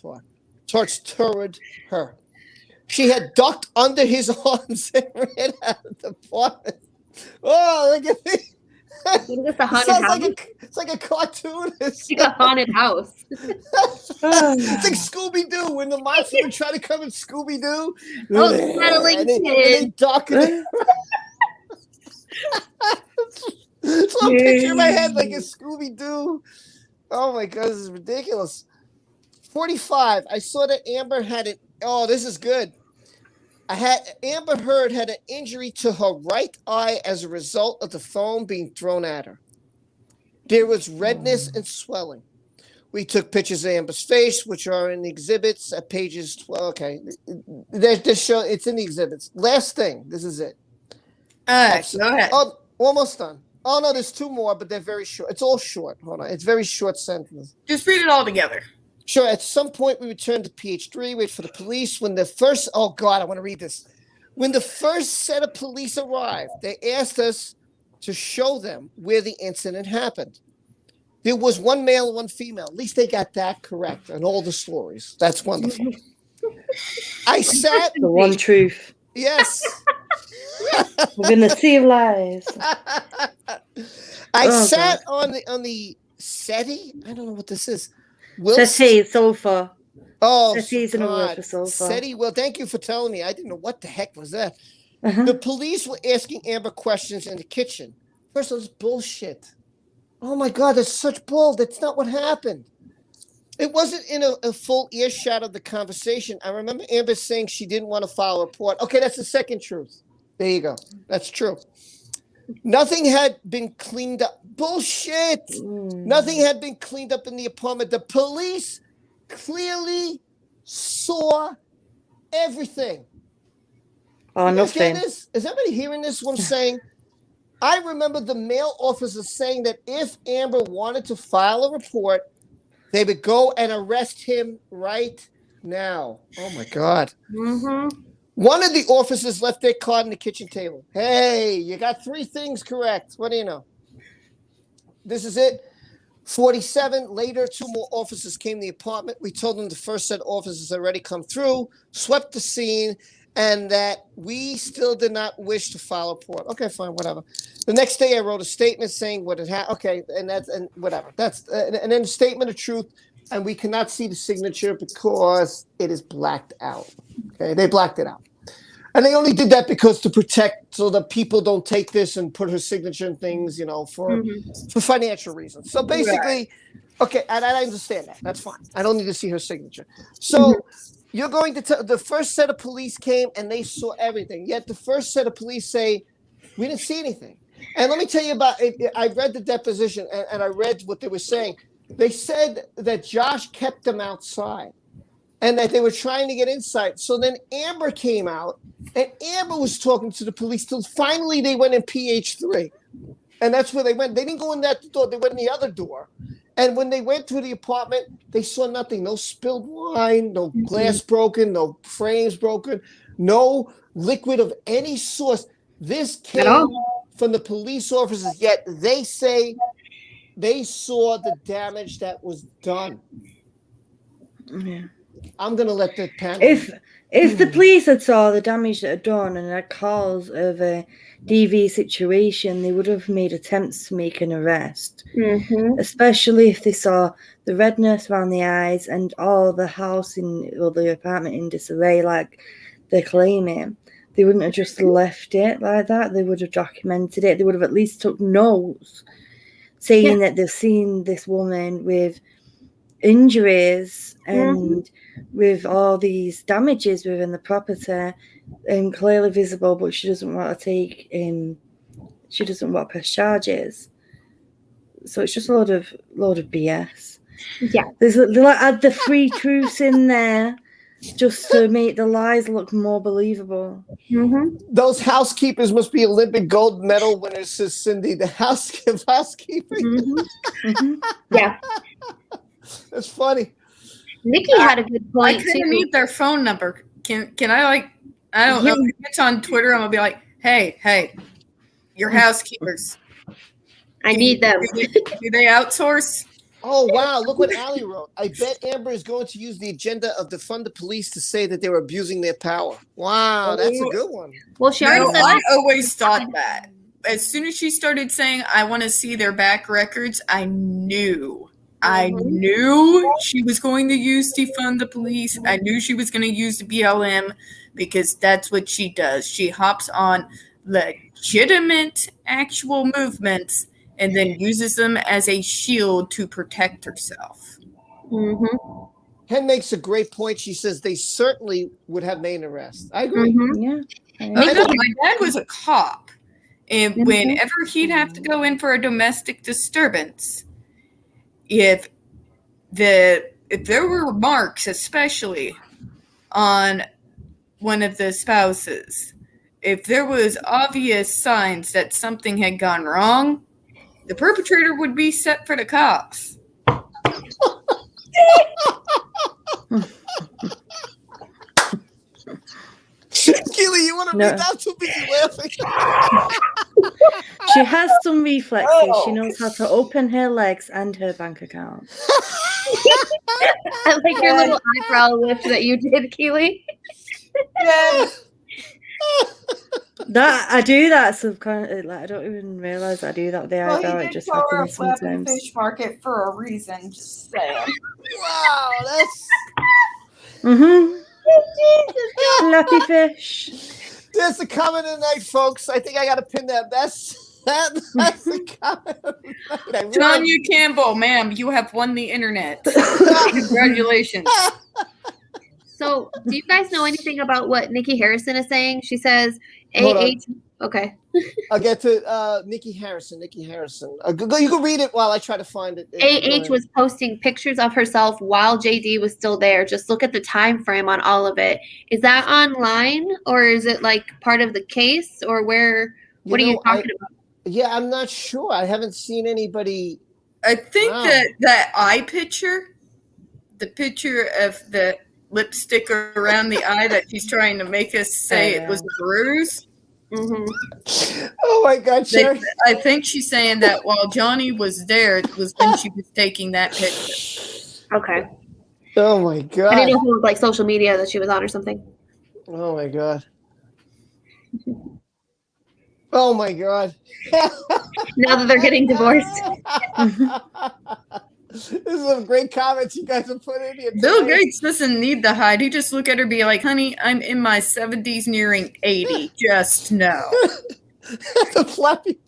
her. She had ducked under his arms and ran out of the apartment. Oh, look at me. It's like a cartoon. It's like a haunted house. It's like Scooby-Doo when the monster would try to come in Scooby-Doo. Oh, smelling kid. They duck it. So I'm picturing my head like a Scooby-Doo. Oh my God, this is ridiculous. 45. I saw that Amber had it. Oh, this is good. Amber Heard had an injury to her right eye as a result of the phone being thrown at her. There was redness and swelling. We took pictures of Amber's face, which are in the exhibits at pages 12. Okay, it's in the exhibits. Last thing, this is it. Go ahead. Oh, almost done. Oh no, there's two more, but they're very short. It's all short. Hold on, it's very short sentences. Just read it all together. Sure. At some point, we returned to PH3. Wait for the police. When the first, oh God, I want to read this. When the first set of police arrived, they asked us to show them where the incident happened. There was one male and one female. At least they got that correct in all the stories. That's wonderful. I sat. The one truth. Yes. Within the sea of lies. I sat on the settee. I don't know what this is. Settee, sofa. Oh, settee is another word for sofa. Settee. Well, thank you for telling me. I didn't know what the heck was that. The police were asking Amber questions in the kitchen. First, it was bullshit. Oh my God, that's such bull. That's not what happened. It wasn't in a full earshot of the conversation. I remember Amber saying she didn't want to file a report. Okay, that's the second truth. There you go. That's true. Nothing had been cleaned up. Bullshit. Nothing had been cleaned up in the apartment. The police clearly saw everything. Oh, nothing. Is everybody hearing this? What I'm saying? I remember the male officer saying that if Amber wanted to file a report, they would go and arrest him right now. Oh my God. One of the officers left their card on the kitchen table. Hey, you got 3 things correct. What do you know? This is it. 47. Later, 2 more officers came to the apartment. We told them the first set of officers had already come through, swept the scene, and that we still did not wish to file a report. Okay, fine, whatever. The next day, I wrote a statement saying what had happened. Okay, and whatever. That's and then a statement of truth. And we cannot see the signature because it is blacked out. Okay, they blacked it out. And they only did that because to protect so that people don't take this and put her signature in things, for financial reasons. So basically, okay, and I understand that. That's fine. I don't need to see her signature. So you're going to tell the first set of police came and they saw everything. Yet the first set of police say, we didn't see anything. And let me tell you about it. I read the deposition and I read what they were saying. They said that Josh kept them outside and that they were trying to get inside. So then Amber came out and Amber was talking to the police till finally they went in PH3. And that's where they went. They didn't go in that door. They went in the other door. And when they went through the apartment, they saw nothing. No spilled wine, no glass broken, no frames broken, no liquid of any source. This came from the police officers, yet they say they saw the damage that was done. Yeah. I'm going to let the panel... If the police had saw the damage that had done and had cause of a DV situation, they would have made attempts to make an arrest. Especially if they saw the redness around the eyes and all the house or the apartment in disarray like they're claiming. They wouldn't have just left it like that. They would have documented it. They would have at least took notes saying that they've seen this woman with injuries and with all these damages within the property and clearly visible, but she doesn't want to take she doesn't want to press charges. So it's just a load of BS. Yeah. They like add the 3 truths in there just to make the lies look more believable. Those housekeepers must be Olympic gold medal winners, says Cindy. The housekeeping. Yeah. That's funny. Nikki had a good point. I couldn't need their phone number. Can I I don't know. If it's on Twitter, I'm gonna be like, hey, your housekeepers. I need them. Do they outsource? Oh, wow. Look what Allie wrote. I bet Amber is going to use the agenda of defund the police to say that they were abusing their power. Wow, that's a good one. Well, she already said I always thought that. As soon as she started saying, I want to see their back records, I knew she was going to use defund the police. I knew she was going to use the BLM because that's what she does. She hops on legitimate actual movements and then uses them as a shield to protect herself. Hen makes a great point. She says they certainly would have made an arrest. I agree. Yeah. My dad was a cop, and whenever he'd have to go in for a domestic disturbance, if there were marks, especially on one of the spouses, if there was obvious signs that something had gone wrong, the perpetrator would be set for the cops. Keely, you want to read that? Too busy laughing. She has some reflexes. She knows how to open her legs and her bank account. I like your little eyebrow lift that you did, Keely. That I do that subconsciously. Like I don't even realize I do that with the eyebrow. It just happens sometimes. Fish market for a reason. Just saying. Wow, that's. Flappy fish. There's the comment of the night, folks. I think I got to pin that. That's the comment of the night. Tanya Campbell, ma'am, you have won the internet. Congratulations. So, do you guys know anything about what Nikki Harrison is saying? She says, "AH." Okay. I'll get to Nikki Harrison. You can read it while I try to find it. AH was posting pictures of herself while JD was still there. Just look at the time frame on all of it. Is that online, or is it like part of the case, or where? What are you talking about? Yeah, I'm not sure. I haven't seen anybody. I think that eye picture, the picture of the lipstick around the eye that she's trying to make us say it was a bruise. Oh my God, Sherry. I think she's saying that while Johnny was there, it was when she was taking that picture. Okay. Oh my God. I didn't know if it was like social media that she was on or something. Oh my God. Oh my God. Now that they're getting divorced. This is some great comments you guys have put in here. Bill Gates doesn't need to hide. He just look at her and be like, honey, I'm in my 70s nearing 80. Just know. The flappy.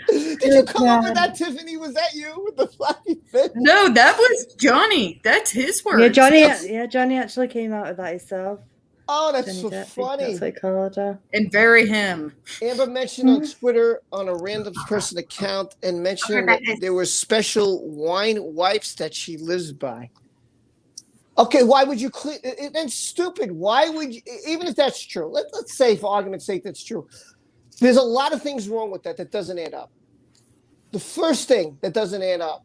Did you come up with that, Tiffany? Was that you with the flappy fish? No, that was Johnny. That's his word. Yeah, Johnny actually came out with that himself. Oh, that's so Depp, funny. That's what he called her. And very him. Amber mentioned on Twitter on a random person account and mentioned that there were special wine wipes that she lives by. Okay, why would you clean? That's stupid. Why would you, even if that's true, let's say for argument's sake that's true. There's a lot of things wrong with that doesn't add up. The first thing that doesn't add up,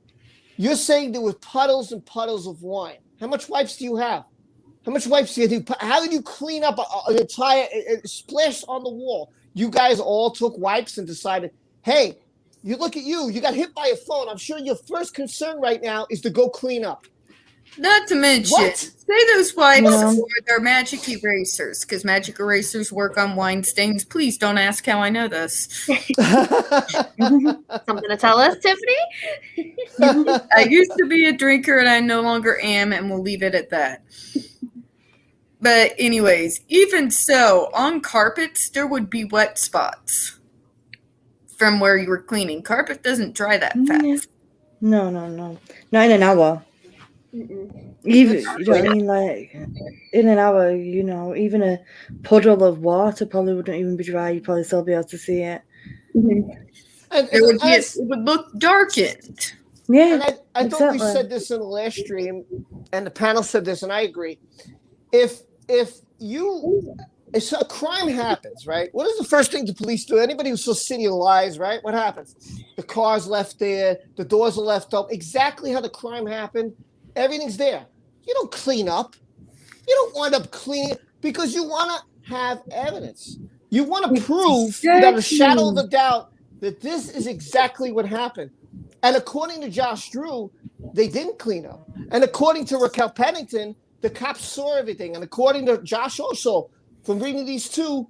you're saying there were puddles and puddles of wine. How much wipes do you have? How much wipes do you do? How did you clean up an entire splash on the wall? You guys all took wipes and decided, hey, you look at you got hit by a phone. I'm sure your first concern right now is to go clean up. Not to mention, say those wipes or they're magic erasers, because magic erasers work on wine stains. Please don't ask how I know this. Something to tell us, Tiffany? I used to be a drinker and I no longer am, and we'll leave it at that. But anyways, even so, on carpets, there would be wet spots from where you were cleaning. Carpet doesn't dry that fast. No. Not in an hour. Even, you know what I mean? Like, in an hour, you know, even a puddle of water probably wouldn't even be dry. You'd probably still be able to see it. It would look darkened. Yeah, and I thought we said this in the last stream, and the panel said this, and I agree. If a crime happens, right? What is the first thing the police do? Anybody who's so city of lies, right? What happens? The car's left there, the doors are left up. Exactly how the crime happened. Everything's there. You don't clean up. You don't wind up cleaning because you want to have evidence. You want to prove without a shadow of a doubt that this is exactly what happened. And according to Josh Drew, they didn't clean up. And according to Raquel Pennington, the cops saw everything. And according to Josh also, from reading these two,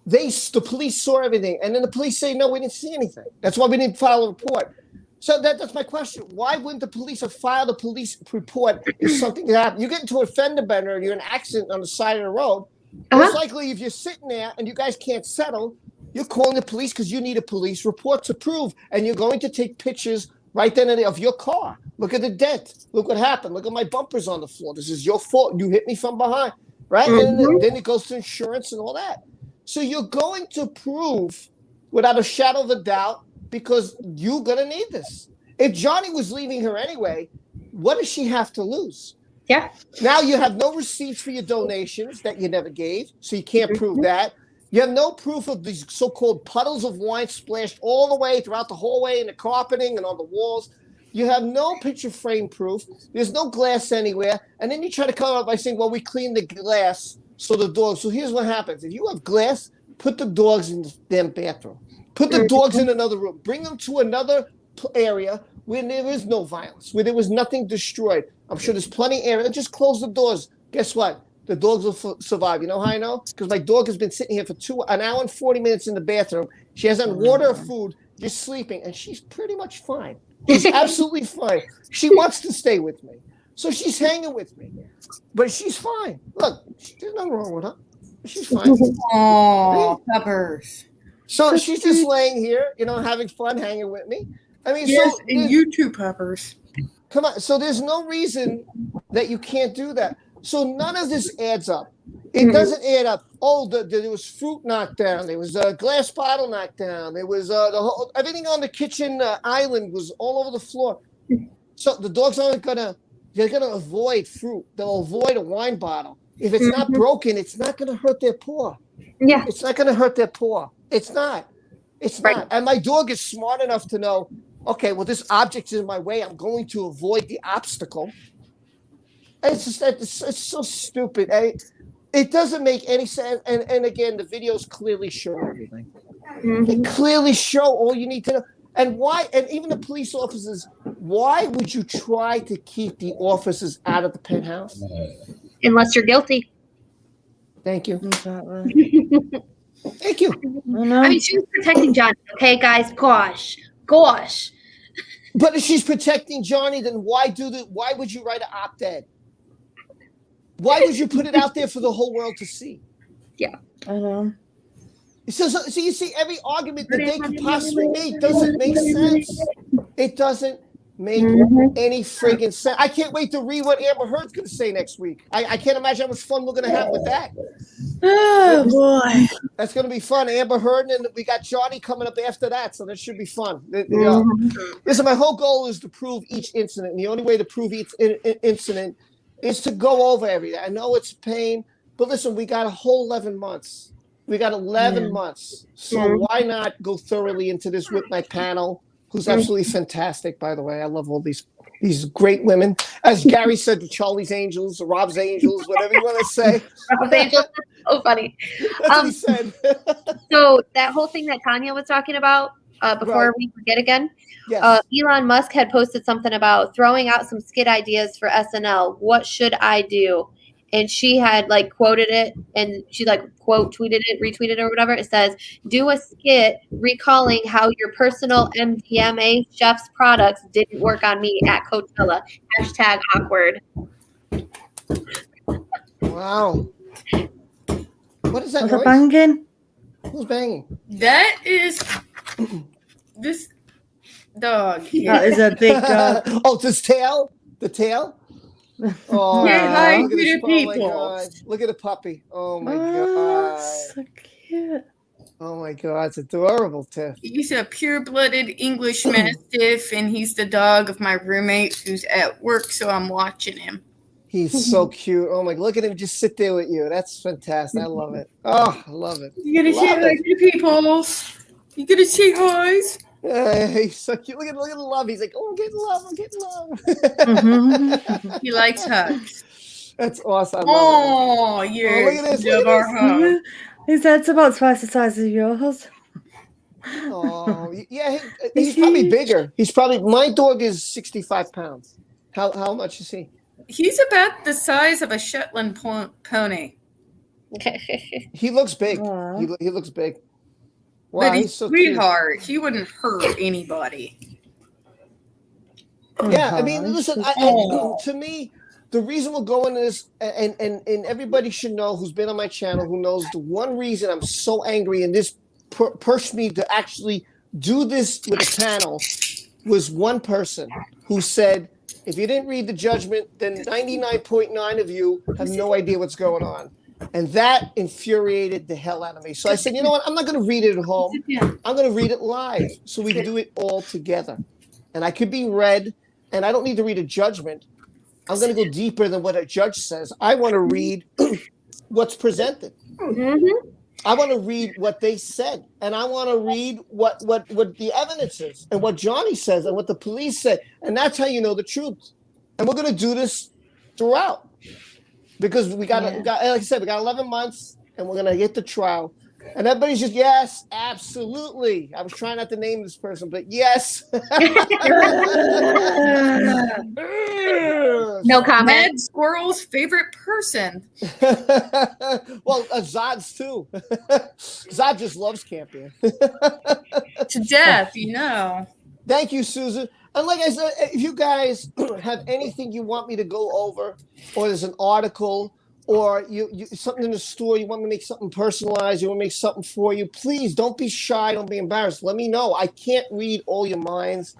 the police saw everything. And then the police say, no, we didn't see anything. That's why we didn't file a report. So that's my question. Why wouldn't the police have filed a police report if something happened? You get into a fender bender, you're in an accident on the side of the road. Most likely, if you're sitting there and you guys can't settle, you're calling the police because you need a police report to prove. And you're going to take pictures right then and there of your car. Look at the dent. Look what happened. Look at my bumpers on the floor. This is your fault. You hit me from behind, right? And then it goes to insurance and all that. So you're going to prove without a shadow of a doubt because you're going to need this. If Johnny was leaving her anyway, what does she have to lose? Yeah. Now you have no receipts for your donations that you never gave, so you can't prove that. You have no proof of these so-called puddles of wine splashed all the way throughout the hallway and the carpeting and on the walls. You have no picture frame proof. There's no glass anywhere. And then you try to cover up by saying, well, we cleaned the glass so the dogs. So here's what happens. If you have glass, put the dogs in the damn bathroom. Put the dogs in another room. Bring them to another area where there is no violence, where there was nothing destroyed. I'm sure there's plenty of area. Just close the doors. Guess what? The dogs will survive. You know how I know? Because my dog has been sitting here for an hour and 40 minutes in the bathroom. She hasn't water or food, just sleeping, and she's pretty much fine. She's absolutely fine. She wants to stay with me. So she's hanging with me. But she's fine. Look, there's nothing wrong with her. She's fine. Oh, Peppers. So she's just laying here, having fun, hanging with me. I mean, yes, so and you too, Peppers. Come on. So there's no reason that you can't do that. So none of this adds up. It doesn't add up. Oh, there was fruit knocked down. There was a glass bottle knocked down. There was everything on the kitchen island was all over the floor. So the dogs aren't they're gonna avoid fruit. They'll avoid a wine bottle. If it's not broken, it's not gonna hurt their paw. Yeah. It's not gonna hurt their paw. It's not. It's not. And my dog is smart enough to know, okay, well, this object is in my way. I'm going to avoid the obstacle. And it's so stupid. It doesn't make any sense. And again, the videos clearly show everything. They clearly show all you need to know. And why? And even the police officers, why would you try to keep the officers out of the penthouse? Unless you're guilty. Thank you. Exactly. Thank you. I mean, she was protecting Johnny. Okay, guys. Gosh. But if she's protecting Johnny, then why would you write an op-ed? Why would you put it out there for the whole world to see? Yeah. I know. So you see, every argument that they could possibly make doesn't make sense. It doesn't make any friggin' sense. I can't wait to read what Amber Heard's going to say next week. I can't imagine how much fun we're going to have with that. Oh, boy. That's going to be fun. Amber Heard, and we got Johnny coming up after that, so that should be fun. Listen, my whole goal is to prove each incident. And the only way to prove each incident is to go over everything. I know it's pain, but listen, we got a whole 11 months. We got 11 months. So why not go thoroughly into this with my panel, who's absolutely fantastic, by the way. I love all these great women. As Gary said, the Charlie's Angels, the Rob's Angels, whatever you want to say. Rob's Angels, that's so funny. That's what he said. So that whole thing that Tanya was talking about, before we forget again, yes. Elon Musk had posted something about throwing out some skit ideas for SNL. What should I do? And she had quoted it, and she quote tweeted it, retweeted it, or whatever. It says, "Do a skit recalling how your personal MDMA chef's products didn't work on me at Coachella. #awkward." Wow. What is that What's noise? banging? Who's banging? That is this dog. That is a big dog. Oh, this tail? The tail? Oh, Yeah, hi, look at this- good oh my people. God. Look at the puppy. Oh my Oh, God. so cute. Oh my God. It's adorable, Tiff. He's a pure-blooded English Mastiff, and he's the dog of my roommate who's at work, so I'm watching him. He's so cute. Oh my, look at him just sit there with you. That's fantastic. I love it. Oh, I love it. You gonna say Love hi it. to the people? You gonna say hi's? He's so cute. Look at the love. He's like, oh, I'm getting love. I'm getting love. He likes hugs. That's awesome. I love Oh, it. yeah. Oh, look at this. Look Love our at hug. His head's about twice the size of yours. Oh, yeah. He's probably bigger. My dog is 65 pounds. How much is he? He's about the size of a Shetland pony. He looks big. Aw. He looks big. Wow, But he's he's so cute. sweetheart. He wouldn't hurt anybody. Yeah, I mean, Uh-huh. listen. To me, the reason we're going to this, and everybody should know who's been on my channel, who knows the one reason I'm so angry, and this pushed me to actually do this with a panel, was one person who said, if you didn't read the judgment, then 99.9 of you have no idea what's going on. And that infuriated the hell out of me. So I said, you know what? I'm not going to read it at home. I'm going to read it live so we can do it all together. And I could be read, and I don't need to read a judgment. I'm going to go deeper than what a judge says. I want to read what's presented. Mm-hmm. I want to read what they said, and I want to read what the evidence is, and what Johnny says, and what the police said, and that's how you know the truth. And we're going to do this throughout, because we got, like I said, we got 11 months, and we're going to get the trial. And everybody's just, yes, absolutely. I was trying not to name this person, but yes. No comment. Mad Squirrel's favorite person. Well, Zod's too. Zod just loves camping. To death, you know. Thank you, Susan. And like I said, if you guys have anything you want me to go over, or there's an article, or you something in the store, you want me to make something personalized, you want to make something for you, please don't be shy, don't be embarrassed. Let me know. I can't read all your minds.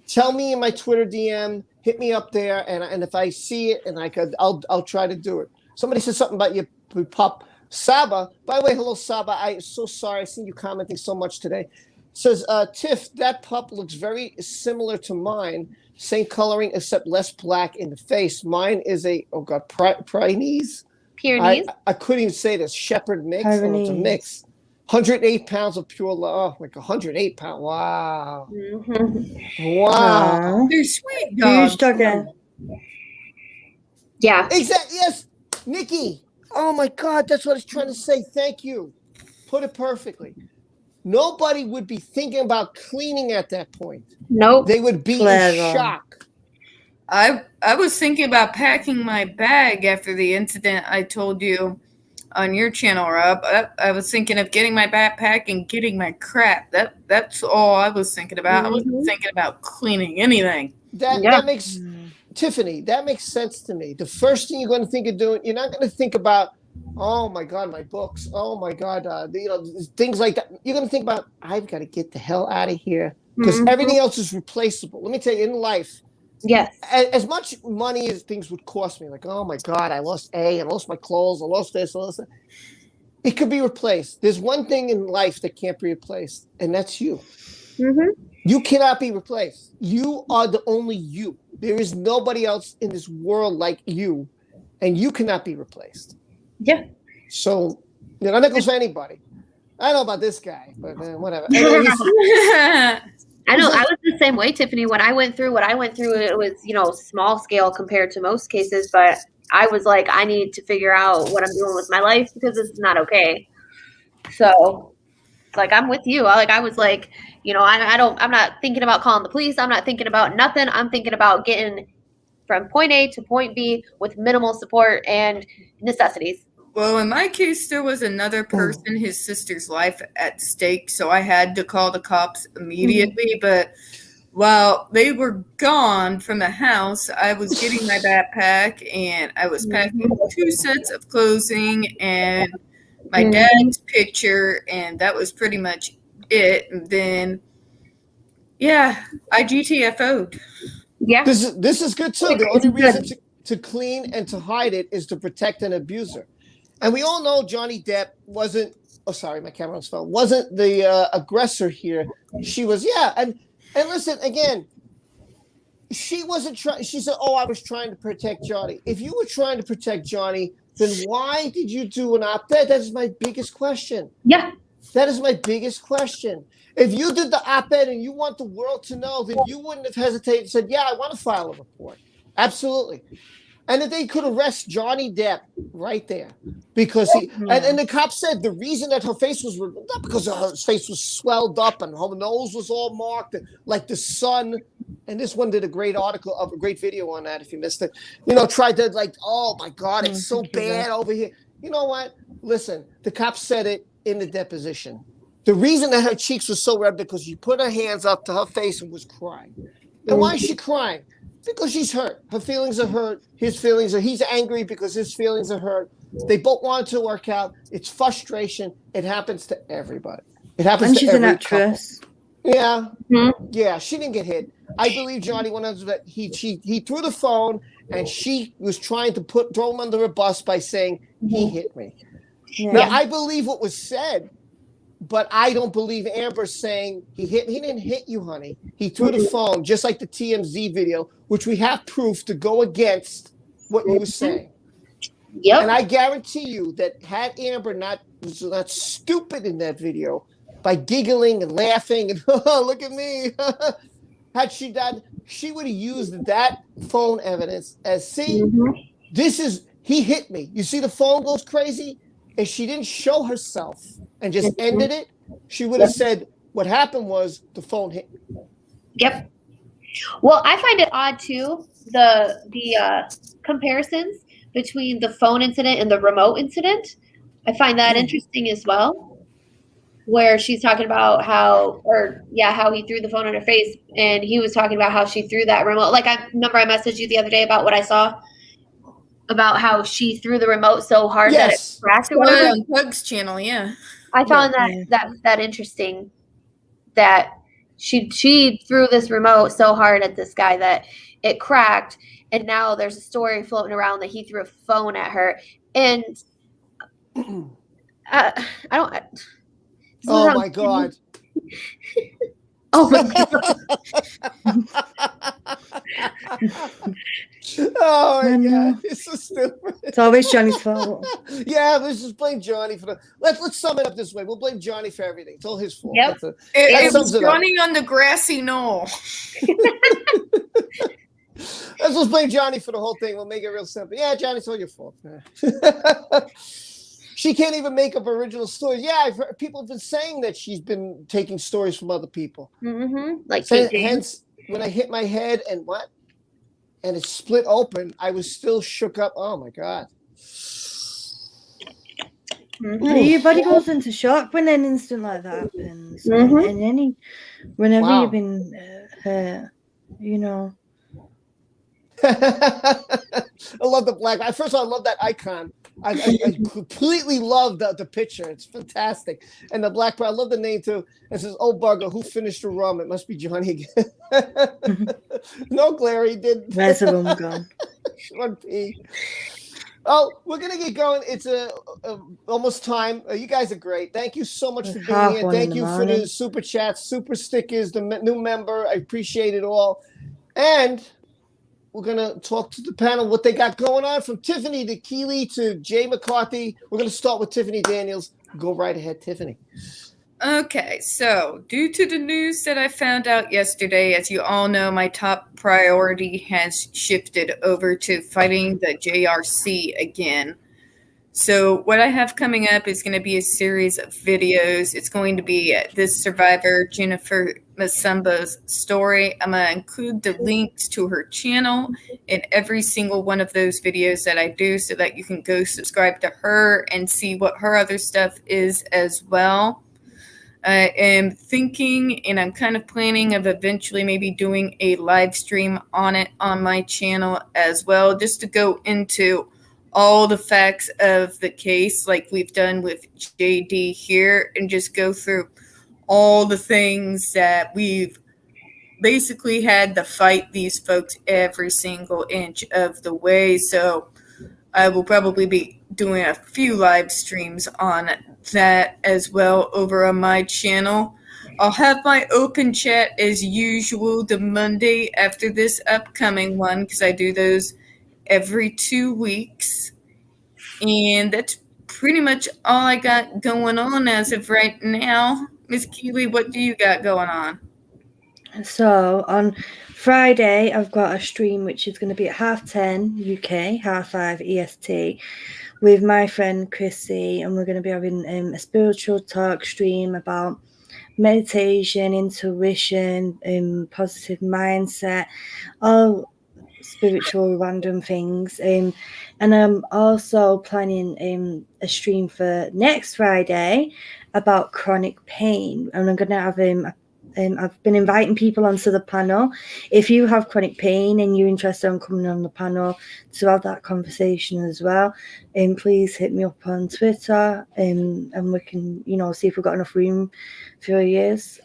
Tell me in my Twitter DM, hit me up there, and if I see it and I'll try to do it. Somebody said something about your pup, Saba. By the way, hello, Saba. I'm so sorry. I seen you commenting so much today. Says, Tiff, that pup looks very similar to mine. Same coloring, except less black in the face. Mine is a, Pyrenees. Pyrenees. I couldn't even say this. Shepherd mix. Oh, it's a mix. 108 pounds of pure love. Oh, like 108 pounds. Wow. Mm-hmm. Wow. They're sweet dogs. Yeah. Exactly. Yes. Nikki. Oh, my God. That's what I was trying to say. Thank you. Put it perfectly. Nobody would be thinking about cleaning at that point. Nope. They would be in shock. I was thinking about packing my bag after the incident I told you on your channel, Rob. I was thinking of getting my backpack and getting my crap. That's all I was thinking about. I wasn't thinking about cleaning anything. That makes Tiffany, that makes sense to me. The first thing you're going to think of doing, you're not going to think about, oh my God, my books. Oh my God, things like that. You're going to think about, I've got to get the hell out of here, because everything else is replaceable. Let me tell you, in life, yes, as much money as things would cost me, like, oh my God, I lost I lost my clothes, I lost this, I lost that. It could be replaced. There's one thing in life that can't be replaced, and that's you. You cannot be replaced. You are the only you. There is nobody else in this world like you, and you cannot be replaced. Yeah. So, I'm not going to say anybody. I don't know about this guy, but whatever. I know. I was the same way, Tiffany. When I went through what I went through, it was, small scale compared to most cases, but I was like, I need to figure out what I'm doing with my life, because it's not okay. So, like, I'm with you. I was like, I'm not thinking about calling the police. I'm not thinking about nothing. I'm thinking about getting from point A to point B with minimal support and necessities. Well, in my case, there was another person, his sister's life at stake, so I had to call the cops immediately. But while they were gone from the house, I was getting my backpack, and I was packing 2 sets of clothing and my dad's picture, and that was pretty much it. And then, I GTFO'd. Yeah. This is good too. The only reason to clean and to hide it is to protect an abuser. And we all know Johnny Depp wasn't my camera's phone, wasn't the aggressor here. She was, and listen, again, she wasn't trying, she said, I was trying to protect Johnny. If you were trying to protect Johnny, then why did you do an op-ed? That is my biggest question. Yeah. That is my biggest question. If you did the op-ed and you want the world to know, then you wouldn't have hesitated and said, I want to file a report. Absolutely. And that they could arrest Johnny Depp right there, because and the cop said the reason that her face was not because her face was swelled up and her nose was all marked like the sun. And this one did a great video on that. If you missed it, tried to oh my God, it's so bad over here. You know what? Listen, the cop said it in the deposition. The reason that her cheeks were so red because she put her hands up to her face and was crying. And why is she crying? Because she's hurt. Her feelings are hurt. He's angry because his feelings are hurt. They both want it to work out. It's frustration. It happens to everybody. It happens to every couple. And she's an actress. Yeah. Yeah, she didn't get hit. I believe Johnny 100%. He threw the phone, and she was trying to throw him under a bus by saying he hit me. Yeah. Now I believe what was said, but I don't believe Amber saying he hit me. He didn't hit you, honey. He threw the phone, just like the TMZ video, which we have proof to go against what you were saying. Yep. And I guarantee you that had Amber was not stupid in that video by giggling and laughing and look at me, had she done, she would have used that phone evidence as he hit me. You see the phone goes crazy? If she didn't show herself and just ended it, she would have said what happened was the phone hit me. Yep. Well, I find it odd too, the comparisons between the phone incident and the remote incident. I find that interesting as well, where she's talking about how he threw the phone in her face, and he was talking about how she threw that remote. Like, I remember I messaged you the other day about what I saw about how she threw the remote so hard that it cracked or whatever. On Pug's channel, yeah. I found that interesting, that she threw this remote so hard at this guy that it cracked, and now there's a story floating around that he threw a phone at her. And I don't. Oh my God. Oh my God. Oh my God. It's so stupid. It's always Johnny's fault. Yeah, let's just blame Johnny for let's sum it up this way. We'll blame Johnny for everything. It's all his fault. Yep. It was Johnny on the grassy knoll. Let's just blame Johnny for the whole thing. We'll make it real simple. Yeah, Johnny, it's all your fault. She can't even make up original stories. Yeah, I've heard, people have been saying that she's been taking stories from other people. Like, hence, when I hit my head and it split open, I was still shook up. Oh my God. Your body goes into shock when an incident like that happens. And whenever you've been hurt, you know. I love the black. First of all, I love that icon. I completely love the picture. It's fantastic. And the black part, I love the name too. It says, "Oh bugger, who finished the rum? It must be Johnny again." No, Claire, he did. Where's the rum gone? 1P. Oh, we're gonna get going. It's almost time. You guys are great. Thank you so much for being here. Thank you for the super chats, super stickers, the new member. I appreciate it all. And we're going to talk to the panel what they got going on, from Tiffany to Keely to Jay McCarthy. We're going to start with Tiffany Daniels. Go right ahead, Tiffany. Okay, so due to the news that I found out yesterday, as you all know, my top priority has shifted over to fighting the JRC again. So what I have coming up is going to be a series of videos. It's going to be this survivor, Jennifer Masumba's story. I'm going to include the links to her channel in every single one of those videos that I do, so that you can go subscribe to her and see what her other stuff is as well. I am thinking, and I'm kind of planning of eventually maybe doing a live stream on it on my channel as well, just to go into all the facts of the case like we've done with JD here, and just go through all the things that we've basically had to fight these folks every single inch of the way. So I will probably be doing a few live streams on that as well over on my channel. I'll have my open chat as usual the Monday after this upcoming one, because I do those every 2 weeks. And that's pretty much all I got going on as of right now. Miss Keely, what do you got going on? So on Friday, I've got a stream which is going to be at 10:30 UK, 5:30 EST, with my friend Chrissy, and we're going to be having a spiritual talk stream about meditation, intuition, positive mindset, all spiritual random things. And I'm also planning a stream for next Friday about chronic pain, and I'm going to have I've been inviting people onto the panel. If you have chronic pain and you're interested in coming on the panel to have that conversation as well, please hit me up on Twitter, and we can, see if we've got enough room for years.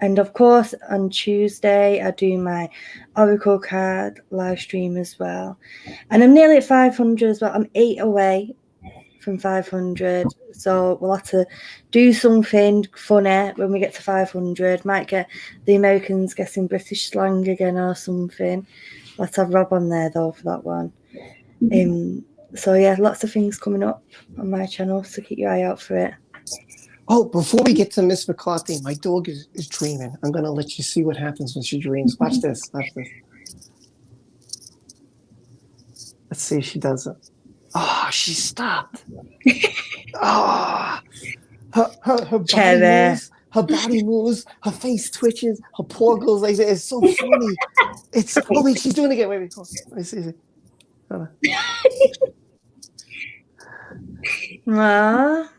And of course, on Tuesday, I do my Oracle card live stream as well. And I'm nearly at 500 as well. I'm 8 away from 500. So we'll have to do something funny when we get to 500. Might get the Americans guessing British slang again or something. Let's have Rob on there, though, for that one. So, yeah, lots of things coming up on my channel, so keep your eye out for it. Oh, before we get to Miss McCarthy, my dog is dreaming. I'm going to let you see what happens when she dreams. Watch this. Watch this. Let's see if she does it. Oh, she stopped. Oh, her body moves. Her body moves. Her face twitches. Her paw goes like that. It's so funny. It's oh wait, she's doing it again. Wait. Let me see. Hold on. Aww.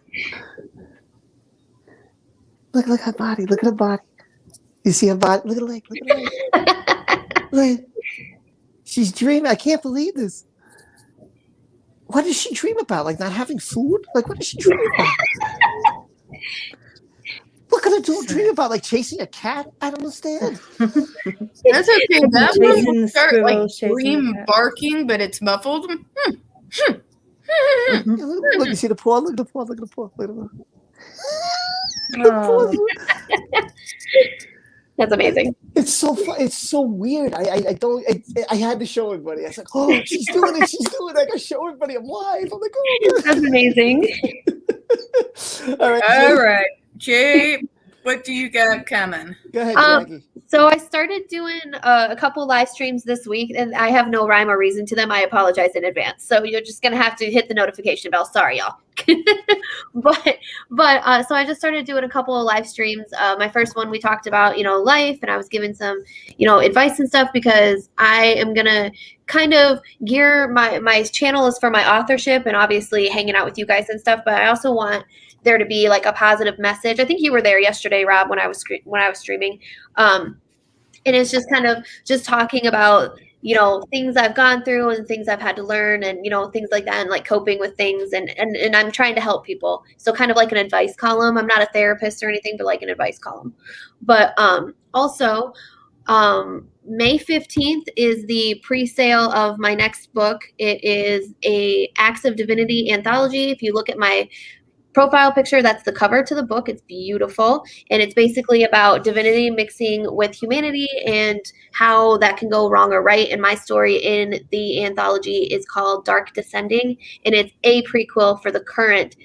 Look at her body. Look at her body. You see her body? Look at her leg. Look at her leg. Look. She's dreaming. I can't believe this. What does she dream about? Like not having food? Like what does she dream about? What could a dog dream about? Like chasing a cat? I don't understand. That's okay. That one will start like dream barking, but it's muffled. Look, you see the paw? Look at the paw. Look at the paw. Look at the paw. That's amazing. It's so fun. It's so weird. I had to show everybody. I was like, oh, she's doing it. She's doing it. I gotta show everybody. I'm live. I'm like, oh, that's amazing. All right, Jay, what do you got coming? Go ahead, Jackie. So I started doing a couple live streams this week, and I have no rhyme or reason to them. I apologize in advance. So you're just gonna have to hit the notification bell. Sorry, y'all. but so I just started doing a couple of live streams. My first one, we talked about life, and I was giving some advice and stuff, because I am gonna kind of gear my channel is for my authorship and obviously hanging out with you guys and stuff. But I also want there to be like a positive message. I think you were there yesterday, Rob, when I was streaming. And it's just kind of just talking about, things I've gone through and things I've had to learn and, things like that, and like coping with things. And I'm trying to help people. So kind of like an advice column. I'm not a therapist or anything, but like an advice column. But also, May 15th is the pre-sale of my next book. It is a Acts of Divinity anthology. If you look at my profile picture, that's the cover to the book. It's beautiful, and it's basically about divinity mixing with humanity and how that can go wrong or right. And my story in the anthology is called Dark Descending, and it's a prequel for the current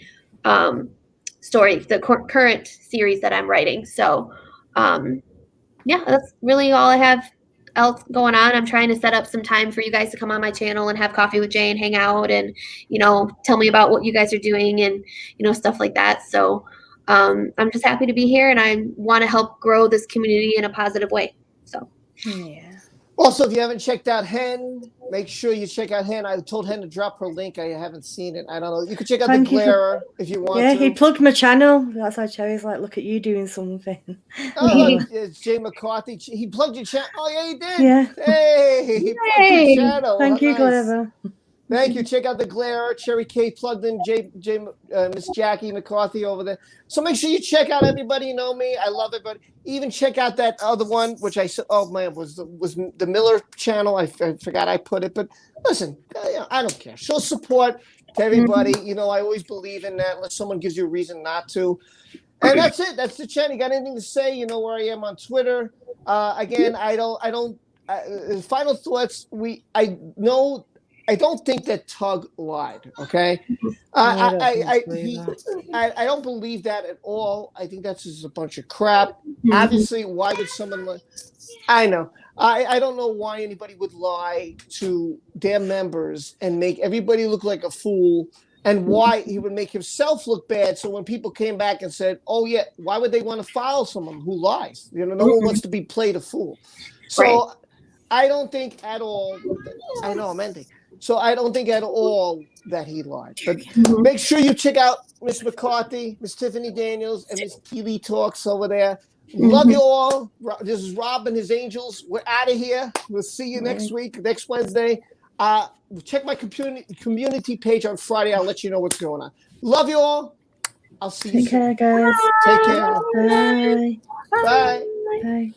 story, the current series that I'm writing. So yeah, that's really all I have else going on. I'm trying to set up some time for you guys to come on my channel and have coffee with Jay and hang out and tell me about what you guys are doing and stuff like that. So I'm just happy to be here, and I want to help grow this community in a positive way. So yeah. Also, if you haven't checked out Hen, make sure you check out Hen. I told Hen to drop her link. I haven't seen it. I don't know. You can check out The Glarer if you want to. Yeah, he plugged my channel. That's how Cherry's like, look at you doing something. Oh, look, it's Jay McCarthy. He plugged your channel. Oh, yeah, he did. Yeah. Hey, he plugged your channel. Thank you, nice. Glarer. Thank you. Check out The Glarer. Cherry K plugged in Miss Jackie McCarthy over there. So make sure you check out everybody. You know me. I love it. But even check out that other one, which I said, oh man, was the Miller channel. I forgot I put it. But listen, I don't care. Show support to everybody. I always believe in that unless someone gives you a reason not to. And that's it. That's the channel. You got anything to say? You know where I am on Twitter. Again, I don't. Final thoughts. I don't think that Tug lied. Okay, I don't believe that at all. I think that's just a bunch of crap. Obviously, why would someone lie? I know. I don't know why anybody would lie to their members and make everybody look like a fool, and why he would make himself look bad. So when people came back and said, "Oh yeah," why would they want to follow someone who lies? No one wants to be played a fool. So Right. I don't think at all. I know I'm ending. So I don't think at all that he lied. But make sure you check out Miss McCarthy, Miss Tiffany Daniels, and Miss Keely Talks over there. Love you all. This is Rob and his Angels. We're out of here. We'll see you next week, next Wednesday. Check my community page on Friday. I'll let you know what's going on. Love you all. I'll see you soon. Take care, guys. Take care. Bye. Bye. Bye.